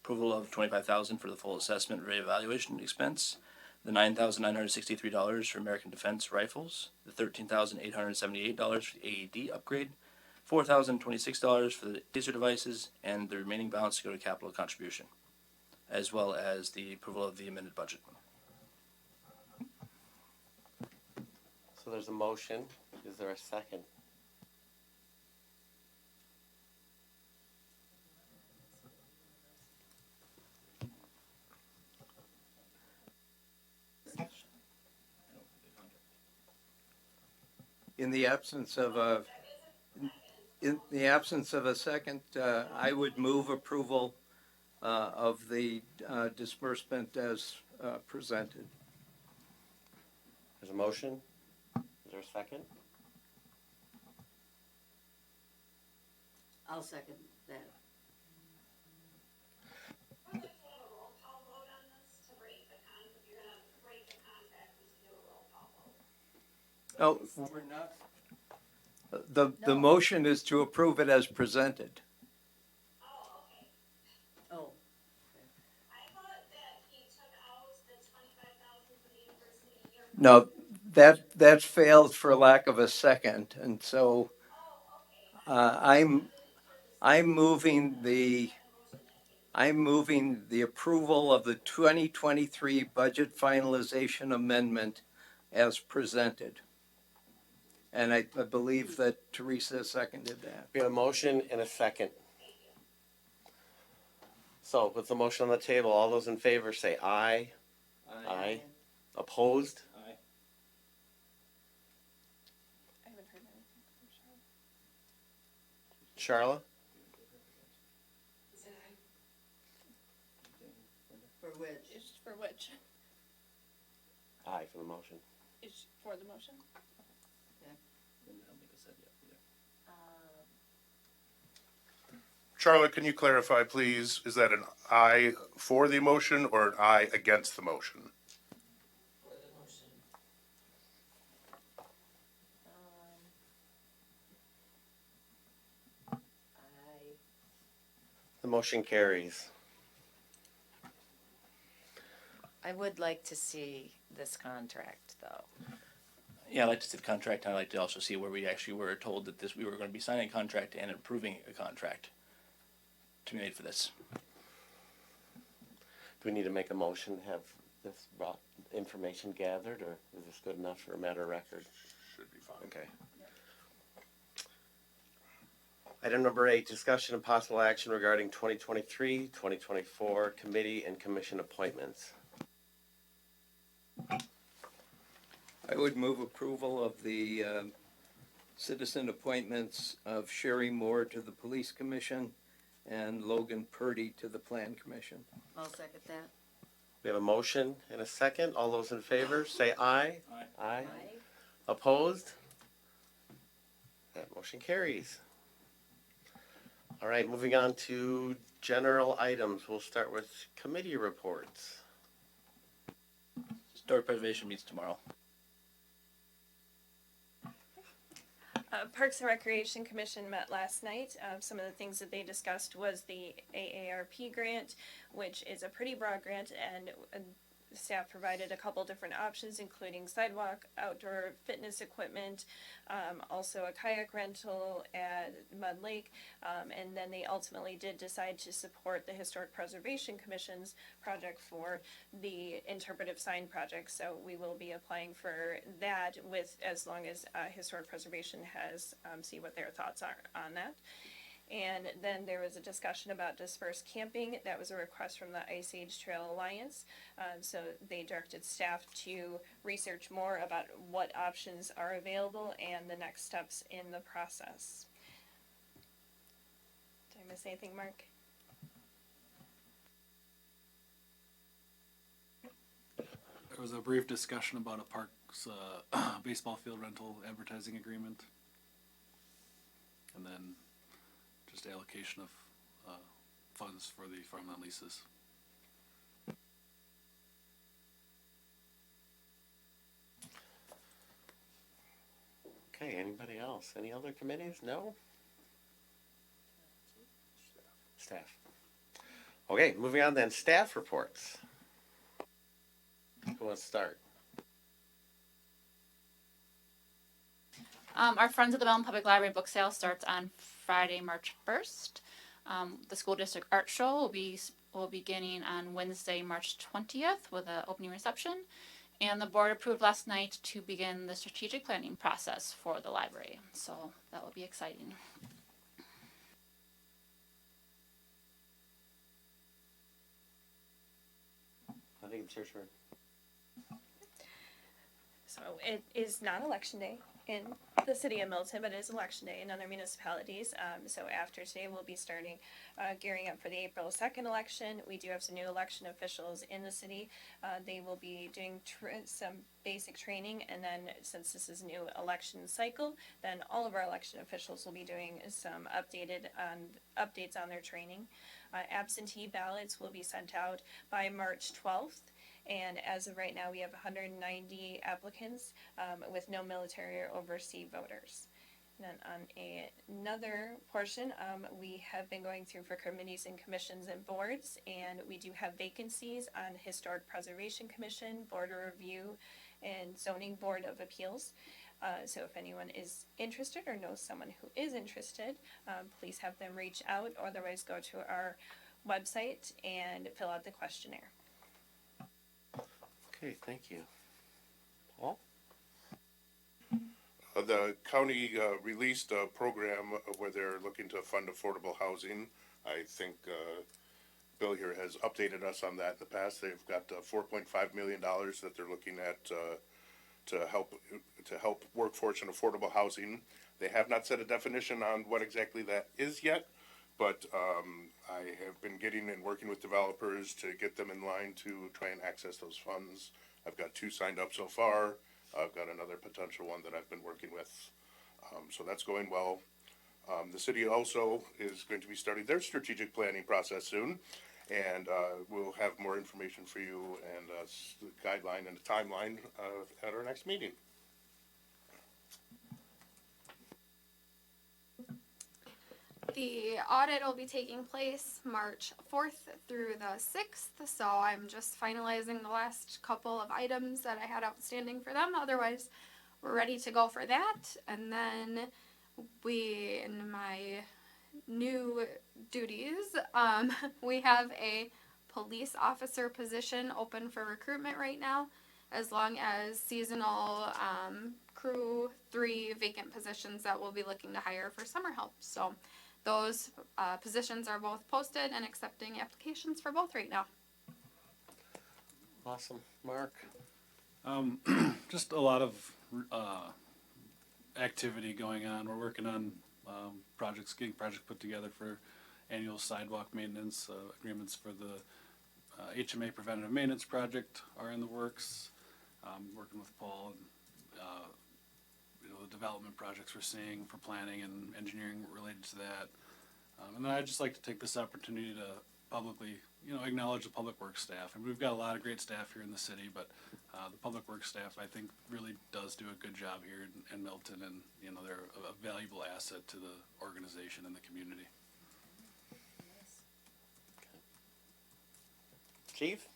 Approval of $25,000 for the full assessment reevaluation expense, the $9,963 for American Defense Rifles, the $13,878 for the AED upgrade, $4,026 for the taser devices, and the remaining balance to go to capital contribution, as well as the approval of the amended budget. So there's a motion. Is there a second? In the absence of a, in the absence of a second, I would move approval of the disbursement as presented. There's a motion. Is there a second? I'll second that. We're gonna do a roll call vote on this to break the you're gonna break the contract and to do a roll call vote. Oh, we're not. The motion is to approve it as presented. Oh, okay. Oh, I thought that he took out the 25,000 for the university year. No, that failed for lack of a second, and so I'm moving the approval of the 2023 budget finalization amendment as presented. And I believe that Teresa seconded that. We have a motion and a second. So with the motion on the table, all those in favor say aye. Aye. Opposed? Aye. I haven't heard anything from Charlotte. Charla? for which? Is for which? Aye for the motion. Is for the motion? Charlotte, can you clarify, please? Is that an aye for the motion or an aye against the motion? For the motion. The motion carries. I would like to see this contract, though. Yeah, I'd like to see the contract, and I'd like to also see where we actually were told that we were going to be signing a contract and approving a contract to be made for this. Do we need to make a motion to have this information gathered, or is this good enough for a matter of record? Should be fine. Okay. Item number 8, discussion and possible action regarding 2023-2024 committee and commission appointments. I would move approval of the citizen appointments of Sherry Moore to the Police Commission and Logan Purdy to the Plan Commission. I'll second that. We have a motion and a second. All those in favor say aye. Aye. Aye. Opposed? That motion carries. All right, moving on to general items. We'll start with committee reports. Historic preservation meets tomorrow. Parks and Recreation Commission met last night. Some of the things that they discussed was the AARP grant, which is a pretty broad grant, and staff provided a couple different options, including sidewalk, outdoor fitness equipment, also a kayak rental at Mud Lake, and then they ultimately did decide to support the Historic Preservation Commission's project for the interpretive sign project. So we will be applying for that with, as long as Historic Preservation has, see what their thoughts are on that. And then there was a discussion about dispersed camping. That was a request from the Ice Age Trail Alliance. So they directed staff to research more about what options are available and the next steps in the process. Did I miss anything, Mark? There was a brief discussion about a park's baseball field rental advertising agreement. And then just allocation of funds for the farmland leases. Okay, anybody else? Any other committees? No? Staff. Okay, moving on then, staff reports. Who wants to start? Our Friends of the Mountain Public Library book sale starts on Friday, March 1st. The school district art show will be beginning on Wednesday, March 20th with an opening reception. And the board approved last night to begin the strategic planning process for the library. So that will be exciting. I think it's your turn. So it is not election day in the city of Milton, but it is election day in other municipalities. So after today, we'll be starting gearing up for the April 2nd election. We do have some new election officials in the city. They will be doing some basic training, and then since this is a new election cycle, then all of our election officials will be doing some updates on their training. Absentee ballots will be sent out by March 12th. And as of right now, we have 190 applicants with no military or overseas voters. And then on another portion, we have been going through for committees and commissions and boards, and we do have vacancies on Historic Preservation Commission, Board of Review, and Zoning Board of Appeals. So if anyone is interested or knows someone who is interested, please have them reach out, or otherwise go to our website and fill out the questionnaire. Okay, thank you. Paul? The county released a program where they're looking to fund affordable housing. I think Bill here has updated us on that in the past. They've got $4.5 million that they're looking at to help workforce and affordable housing. They have not set a definition on what exactly that is yet, but I have been getting and working with developers to get them in line to try and access those funds. I've got 2 signed up so far. I've got another potential one that I've been working with. So that's going well. The city also is going to be starting their strategic planning process soon, and we'll have more information for you and the guideline and the timeline at our next meeting. The audit will be taking place March 4th through the 6th, so I'm just finalizing the last couple of items that I had outstanding for them. Otherwise, we're ready to go for that. And then in my new duties, we have a police officer position open for recruitment right now, as long as seasonal crew 3 vacant positions that we'll be looking to hire for summer help. So those positions are both posted and accepting applications for both right now. Awesome. Mark? Just a lot of activity going on. We're working on getting projects put together for annual sidewalk maintenance. Agreements for the HMA preventative maintenance project are in the works. Working with Paul and the development projects we're seeing for planning and engineering related to that. And then I'd just like to take this opportunity to publicly, acknowledge the public works staff. And we've got a lot of great staff here in the city, but the public works staff, I think, really does do a good job here in Milton, and they're a valuable asset to the organization and the community. Chief?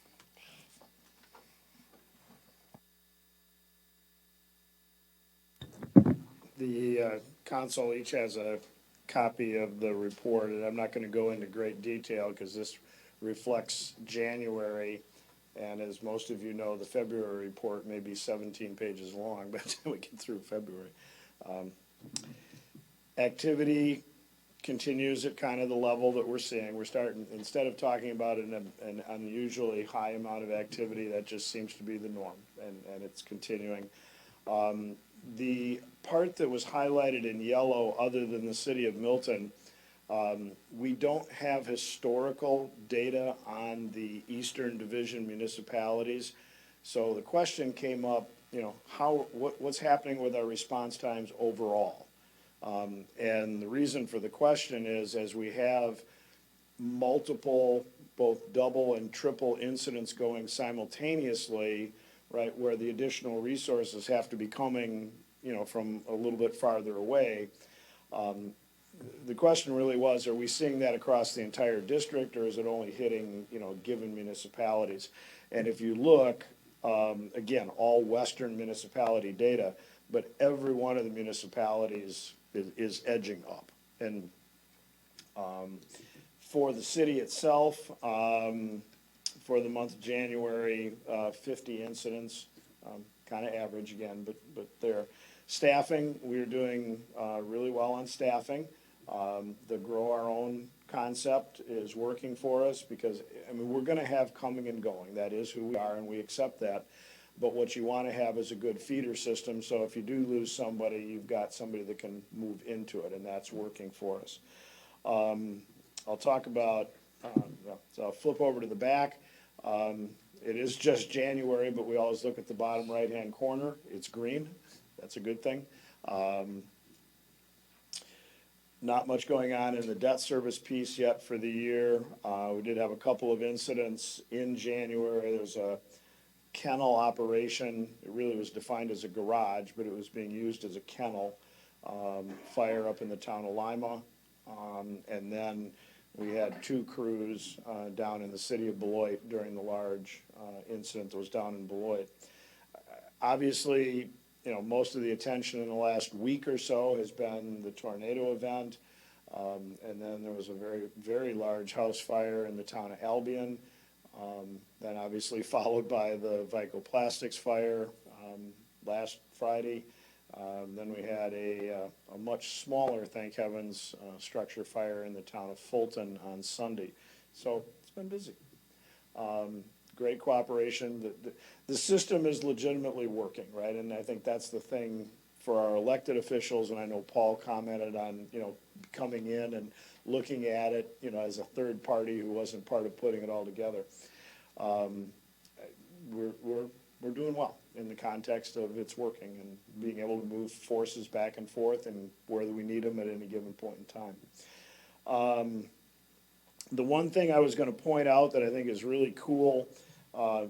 The council each has a copy of the report, and I'm not going to go into great detail because this reflects January, and as most of you know, the February report may be 17 pages long by the time we get through February. Activity continues at kind of the level that we're seeing. We're starting, instead of talking about an unusually high amount of activity, that just seems to be the norm, and it's continuing. The part that was highlighted in yellow, other than the city of Milton, we don't have historical data on the Eastern Division municipalities. So the question came up, what's happening with our response times overall? And the reason for the question is, as we have multiple, both double and triple incidents going simultaneously, right, where the additional resources have to be coming, from a little bit farther away. The question really was, are we seeing that across the entire district, or is it only hitting, given municipalities? And if you look, again, all Western municipality data, but every one of the municipalities is edging up. And for the city itself, for the month of January, 50 incidents, kind of average again, but they're staffing. We're doing really well on staffing. The grow our own concept is working for us because, I mean, we're going to have coming and going. That is who we are, and we accept that. But what you want to have is a good feeder system, so if you do lose somebody, you've got somebody that can move into it, and that's working for us. I'll talk about, so I'll flip over to the back. It is just January, but we always look at the bottom right-hand corner. It's green. That's a good thing. Not much going on in the debt service piece yet for the year. We did have a couple of incidents in January. There was a kennel operation. It really was defined as a garage, but it was being used as a kennel. Fire up in the town of Lima. And then we had 2 crews down in the city of Beloit during the large incident that was down in Beloit. Obviously, you know, most of the attention in the last week or so has been the tornado event. And then there was a very, very large house fire in the town of Albion. Then obviously followed by the Vico Plastics fire last Friday. Then we had a much smaller, thank heavens, structure fire in the town of Fulton on Sunday. So it's been busy. Great cooperation. The system is legitimately working, right? And I think that's the thing for our elected officials, and I know Paul commented on, you know, coming in and looking at it, you know, as a third party who wasn't part of putting it all together. We're doing well in the context of it's working and being able to move forces back and forth and where we need them at any given point in time. The one thing I was going to point out that I think is really cool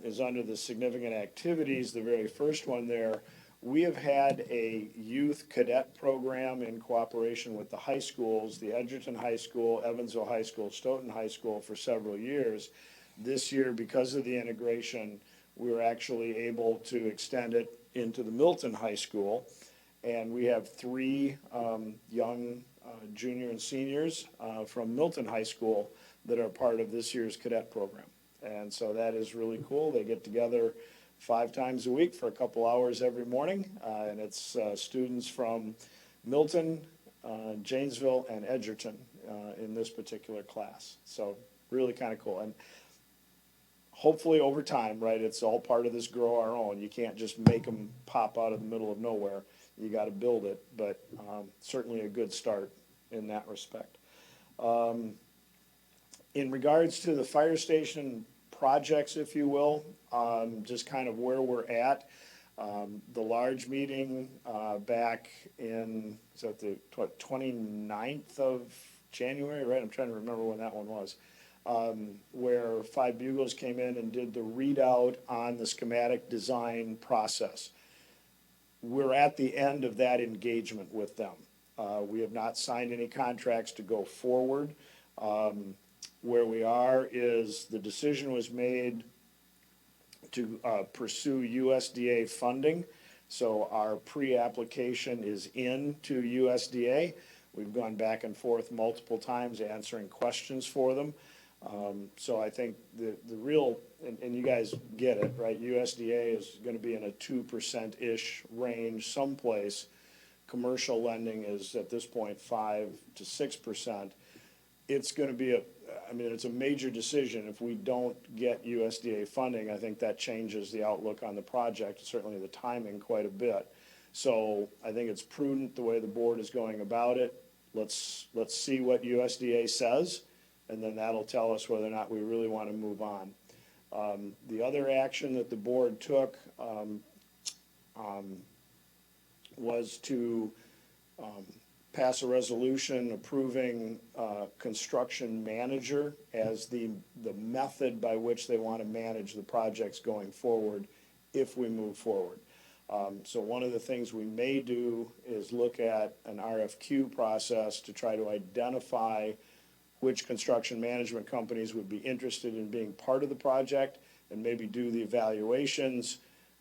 is under the significant activities, the very first one there, we have had a youth cadet program in cooperation with the high schools, the Edgerton High School, Evansville High School, Stoughton High School for several years. This year, because of the integration, we were actually able to extend it into the Milton High School. And we have 3 young junior and seniors from Milton High School that are part of this year's cadet program. And so that is really cool. They get together 5 times a week for a couple hours every morning. And it's students from Milton, Janesville, and Edgerton in this particular class. So really kind of cool. And hopefully over time, right, it's all part of this grow our own. You can't just make them pop out of the middle of nowhere. You got to build it, but certainly a good start in that respect. In regards to the fire station projects, if you will, just kind of where we're at. The large meeting back in, is that the 29th of January, right? I'm trying to remember when that one was. Where 5 Bugles came in and did the readout on the schematic design process. We're at the end of that engagement with them. We have not signed any contracts to go forward. Where we are is the decision was made to pursue USDA funding. So our pre-application is in to USDA. We've gone back and forth multiple times answering questions for them. So I think the real, and you guys get it, right? USDA is going to be in a 2%-ish range someplace. Commercial lending is at this point 5 to 6%. It's going to be it's a major decision. If we don't get USDA funding, I think that changes the outlook on the project, certainly the timing quite a bit. So I think it's prudent the way the board is going about it. Let's see what USDA says, and then that'll tell us whether or not we really want to move on. The other action that the board took was to pass a resolution approving construction manager as the method by which they want to manage the projects going forward if we move forward. So one of the things we may do is look at an RFQ process to try to identify which construction management companies would be interested in being part of the project and maybe do the evaluations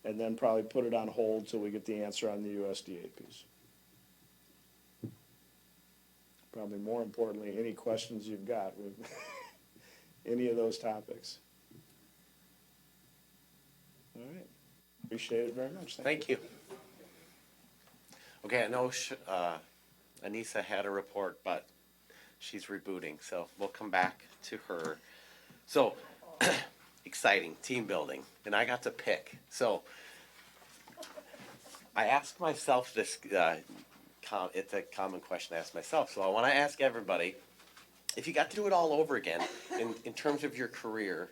and then probably put it on hold till we get the answer on the USDA piece. Probably more importantly, any questions you've got with any of those topics. All right, appreciate it very much. Thank you. Okay, I know Anissa had a report, but she's rebooting, so we'll come back to her. So, exciting, team building, and I got to pick. So, I asked myself this, it's a common question I ask myself, so I want to ask everybody, if you got to do it all over again, in terms of your career,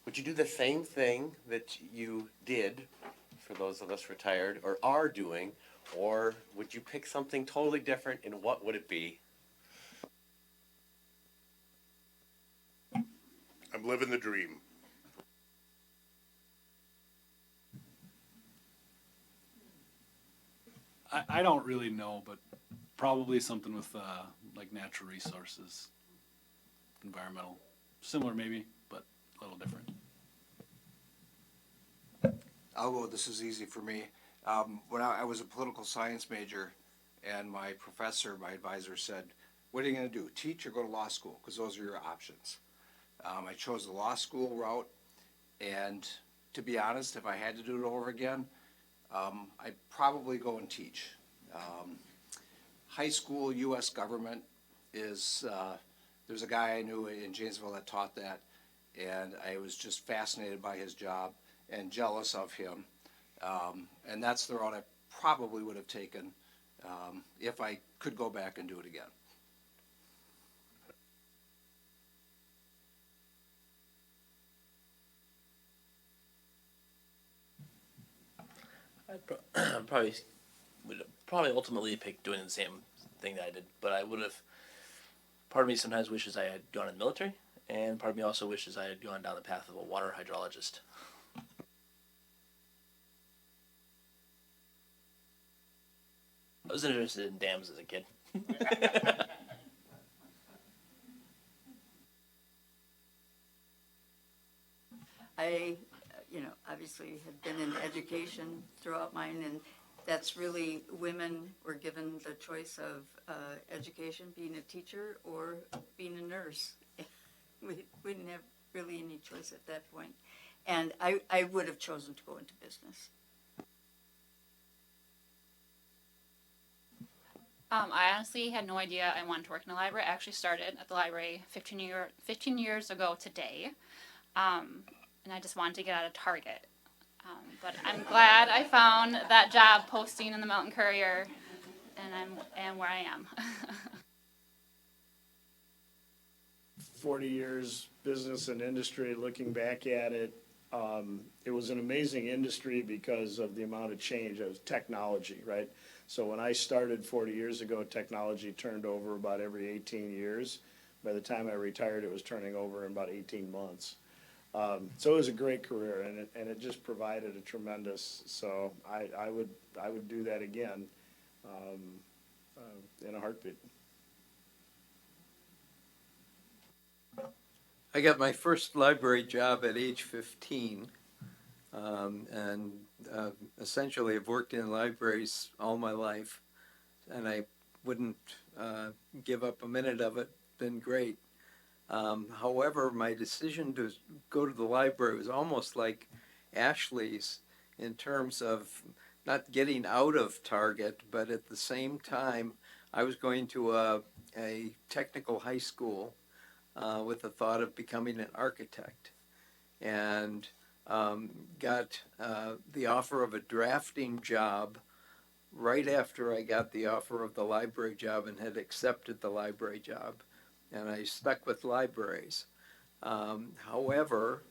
would you do the same thing that you did, for those of us retired, or are doing, or would you pick something totally different, and what would it be? I'm living the dream. I don't really know, but probably something with like natural resources, environmental, similar maybe, but a little different. I'll go, this is easy for me. When I was a political science major, and my professor, my advisor said, what are you gonna do, teach or go to law school? Because those are your options. I chose the law school route, and to be honest, if I had to do it over again, I'd probably go and teach. High school US government is, there's a guy I knew in Janesville that taught that, and I was just fascinated by his job and jealous of him. And that's the route I probably would have taken if I could go back and do it again. Probably would probably ultimately pick doing the same thing that I did, but I would have. Part of me sometimes wishes I had gone in the military, and part of me also wishes I had gone down the path of a water hydrologist. I was interested in dams as a kid. I, obviously have been in education throughout mine, and that's really, women were given the choice of education, being a teacher or being a nurse. We didn't have really any choice at that point. And I would have chosen to go into business. I honestly had no idea I wanted to work in a library. I actually started at the library 15 years ago today, and I just wanted to get out of Target. But I'm glad I found that job posting in the Mountain Courier, and I'm where I am. 40 years business and industry, looking back at it, it was an amazing industry because of the amount of change. It was technology, right? So when I started 40 years ago, technology turned over about every 18 years. By the time I retired, it was turning over in about 18 months. So it was a great career, and it just provided a tremendous, so I would do that again in a heartbeat. I got my first library job at age 15, and essentially have worked in libraries all my life, and I wouldn't give up a minute of it. Been great. However, my decision to go to the library was almost like Ashley's in terms of not getting out of Target, but at the same time, I was going to a technical high school with the thought of becoming an architect, and got the offer of a drafting job right after I got the offer of the library job and had accepted the library job. And I stuck with libraries. However,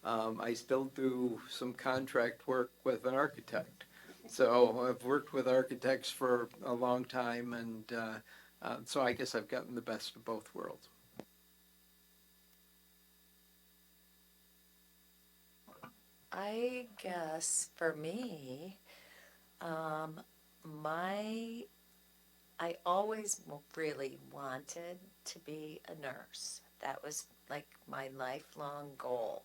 I still do some contract work with an architect. So I've worked with architects for a long time, and so I guess I've gotten the best of both worlds. I guess for me, I always really wanted to be a nurse. That was like my lifelong goal.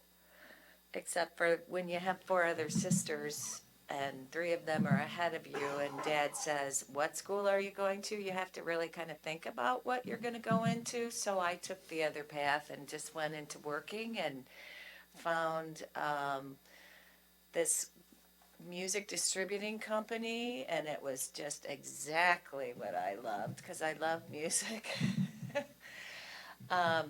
except for when you have four other sisters and three of them are ahead of you and dad says, what school are you going to? You have to really kind of think about what you're going to go into. So I took the other path and just went into working and found this music distributing company, and it was just exactly what I loved because I love music. um,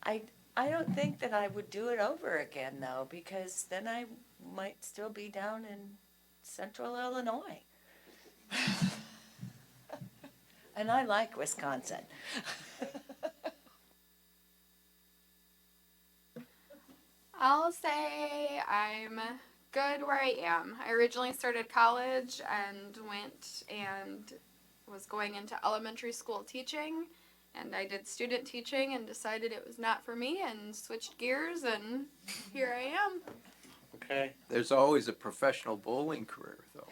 I I don't think that I would do it over again though, because then I might still be down in central Illinois. And I like Wisconsin. I'll say I'm good where I am. I originally started college and went and was going into elementary school teaching, and I did student teaching and decided it was not for me and switched gears, and here I am. Okay. There's always a professional bowling career, though.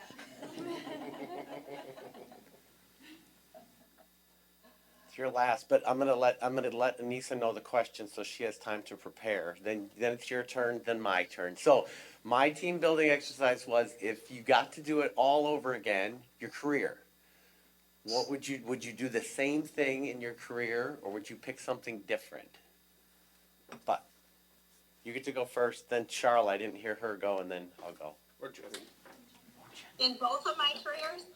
It's your last, but I'm gonna let Anissa know the question so she has time to prepare. Then it's your turn, then my turn. So my team building exercise was if you got to do it all over again, your career. What would you do the same thing in your career, or would you pick something different? But you get to go first, then Charlotte. I didn't hear her go, and then I'll go. Or Jenny. In both of my careers,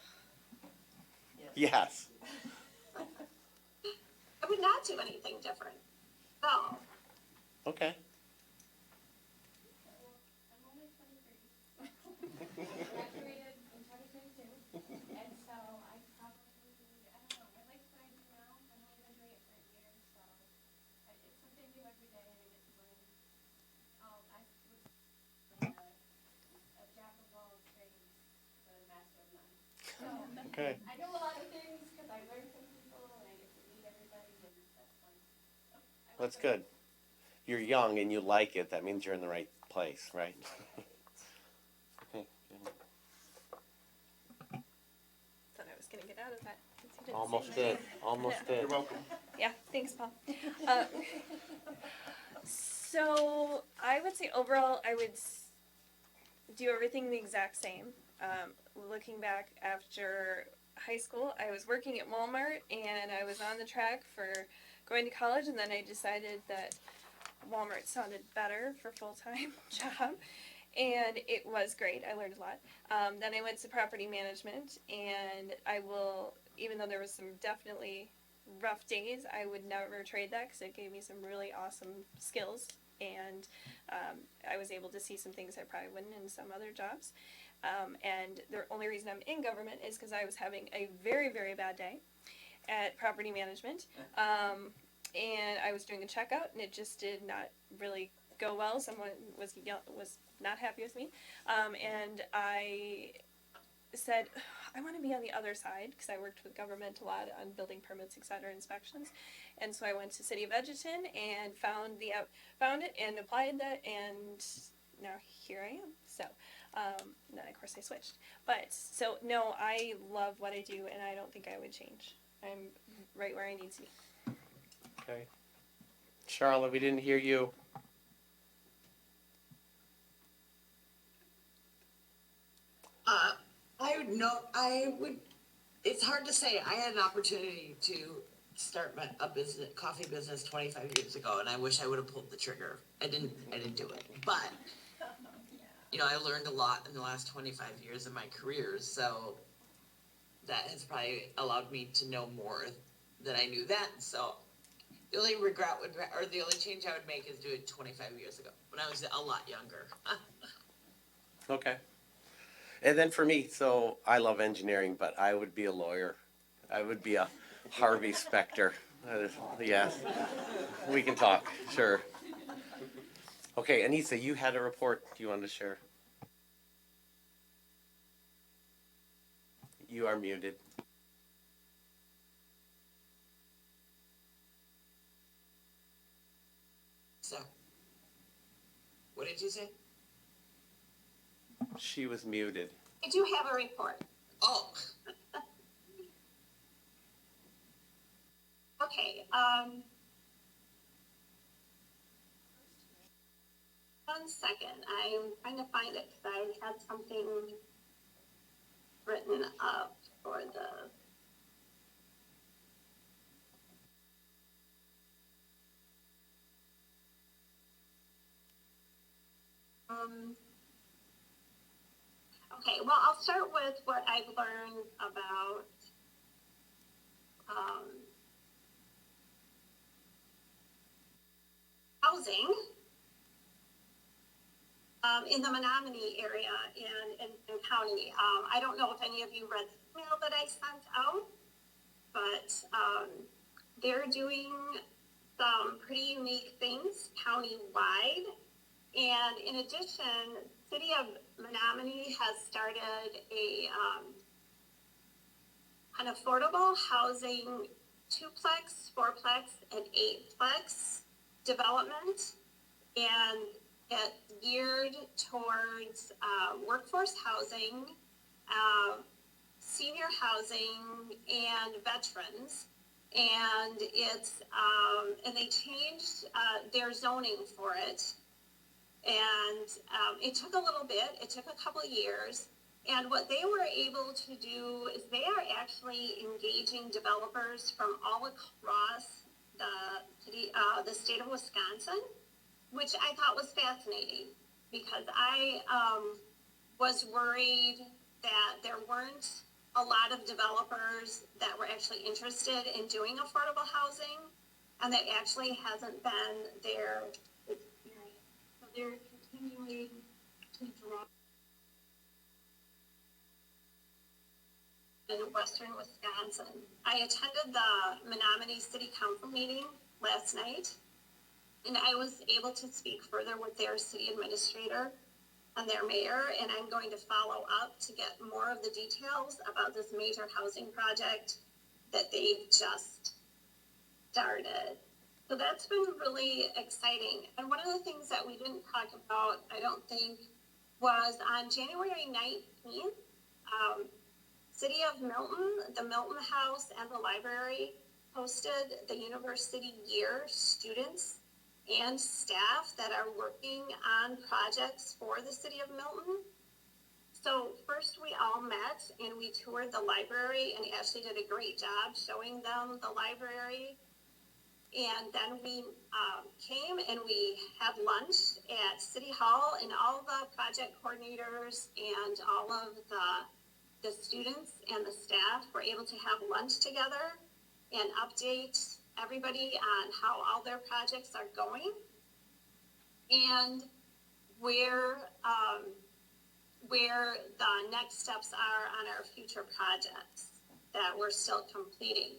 Yes. I would not do anything different. No. Okay. Graduated in 2022, and so I probably, I don't know, I like what I do now. I've only been doing it for a year, so it's something new every day, and I get to learn. I would a jack of all trades, but a master of none. So Okay. I know a lot of things because I learn from people, and I get to meet everybody, and that's fun. That's good. You're young and you like it. That means you're in the right place, right? Okay. Thought I was gonna get out of that. since you didn't say Almost my did. name. Almost did. You're welcome. Yeah, thanks, Paul. So I would say overall, I would do everything the exact same. Looking back after high school, I was working at Walmart and I was on the track for going to college, and then I decided that Walmart sounded better for full-time job, and it was great. I learned a lot. Then I went to property management, and even though there was some definitely rough days, I would never trade that because it gave me some really awesome skills, and I was able to see some things I probably wouldn't in some other jobs. And the only reason I'm in government is because I was having a very, very bad day at property management. And I was doing a checkout, and it just did not really go well. Someone was not happy with me, and I said, I want to be on the other side because I worked with government a lot on building permits, etc., inspections, and so I went to City of Edgerton and found it and applied that, and now here I am. So then of course I switched, but so no, I love what I do, and I don't think I would change. I'm right where I need to be. Okay. Charlotte, we didn't hear you. It's hard to say. I had an opportunity to start a business, coffee business 25 years ago, and I wish I would have pulled the trigger. I didn't do it. But, I learned a lot in the last 25 years of my career, so that has probably allowed me to know more than I knew then. So the only the only change I would make is do it 25 years ago, when I was a lot younger. Okay. And then for me, so I love engineering, but I would be a lawyer. I would be a Harvey Specter. Yes. We can talk, sure. Okay, Anissa, you had a report you wanted to share. You are muted. So, what did you say? She was muted. I do have a report. Oh, Okay, 1 second. I'm trying to find it because I had something written up for the. Okay, well, I'll start with what I've learned about housing in the Menominee area and county. I don't know if any of you read the email that I sent out, but they're doing some pretty unique things county-wide. And in addition, City of Menominee has started an affordable housing 2-plex, 4-plex, and 8-plex development. And it geared towards workforce housing, senior housing, and veterans. And it's and they changed their zoning for it. And it took a little bit. It took a couple of years. And what they were able to do is they are actually engaging developers from all across the state of Wisconsin, which I thought was fascinating because I was worried that there weren't a lot of developers that were actually interested in doing affordable housing, and that actually hasn't been their experience. So they're continuing to draw in western Wisconsin. I attended the Menominee City Council meeting last night, and I was able to speak further with their city administrator and their mayor, and I'm going to follow up to get more of the details about this major housing project that they've just started. So that's been really exciting. And one of the things that we didn't talk about, I don't think, was on January 19th, City of Milton, the Milton House, and the library hosted the University Year students and staff that are working on projects for the City of Milton. So first we all met and we toured the library, and Ashley did a great job showing them the library. And then we came and we had lunch at City Hall, and all the project coordinators and all of the students and the staff were able to have lunch together and update everybody on how all their projects are going and where the next steps are on our future projects that we're still completing.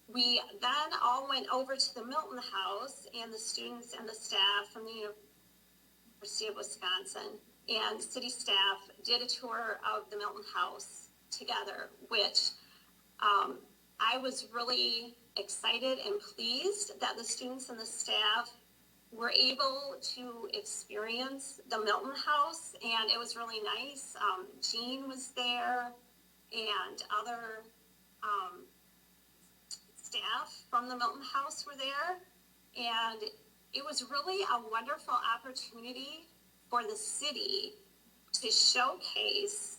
We then all went over to the Milton House, and the students and the staff from the University of Wisconsin and city staff did a tour of the Milton House together, which I was really excited and pleased that the students and the staff were able to experience the Milton House, and it was really nice. Jean was there, and other staff from the Milton House were there, and it was really a wonderful opportunity for the city to showcase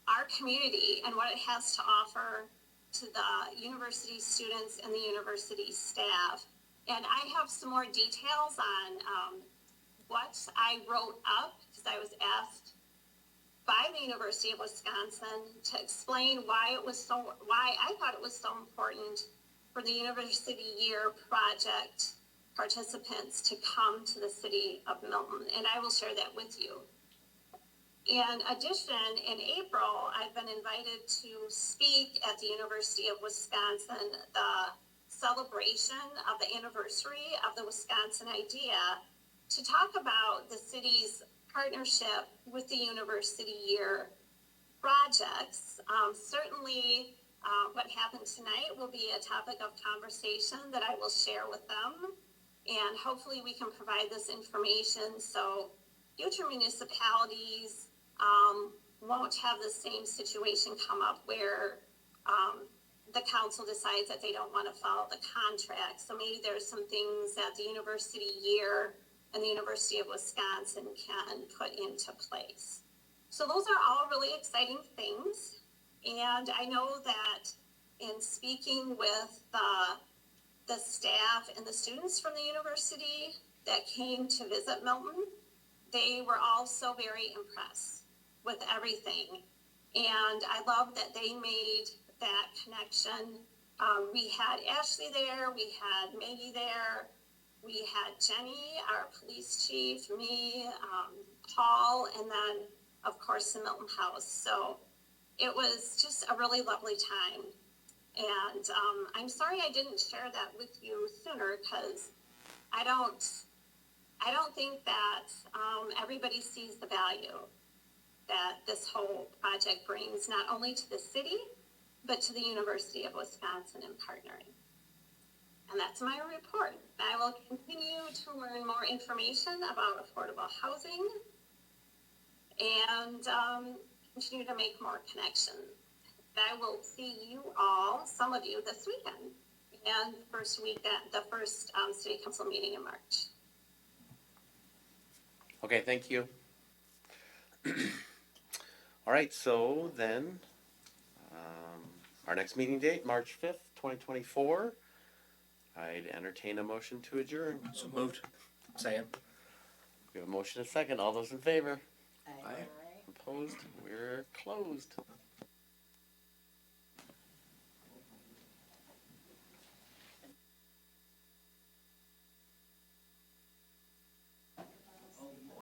our community and what it has to offer to the university students and the university staff. And I have some more details on what I wrote up, because I was asked by the University of Wisconsin to explain why I thought it was so important for the University Year project participants to come to the city of Milton, and I will share that with you. In addition, in April, I've been invited to speak at the University of Wisconsin, the celebration of the anniversary of the Wisconsin Idea, to talk about the city's partnership with the University Year projects. Certainly, what happened tonight will be a topic of conversation that I will share with them, and hopefully we can provide this information so future municipalities won't have the same situation come up where the council decides that they don't want to follow the contract. So maybe there's some things that the University Year and the University of Wisconsin can put into place. So those are all really exciting things. And I know that in speaking with the staff and the students from the university that came to visit Milton, they were all so very impressed with everything. And I love that they made that connection. We had Ashley there, we had Maggie there, we had Jenny, our police chief, me, Paul, and then, of course, the Milton House. So it was just a really lovely time. And I'm sorry I didn't share that with you sooner, because I don't think that everybody sees the value that this whole project brings, not only to the city, but to the University of Wisconsin in partnering. And that's my report. I will continue to learn more information about affordable housing and continue to make more connections. I will see you all, some of you, this weekend, and the first city council meeting in March. Okay, thank you. All right, so then, our next meeting date, March 5th, 2024. I'd entertain a motion to adjourn. So moved. Second. We have a motion and a second. All those in favor? Aye. Opposed? We're closed.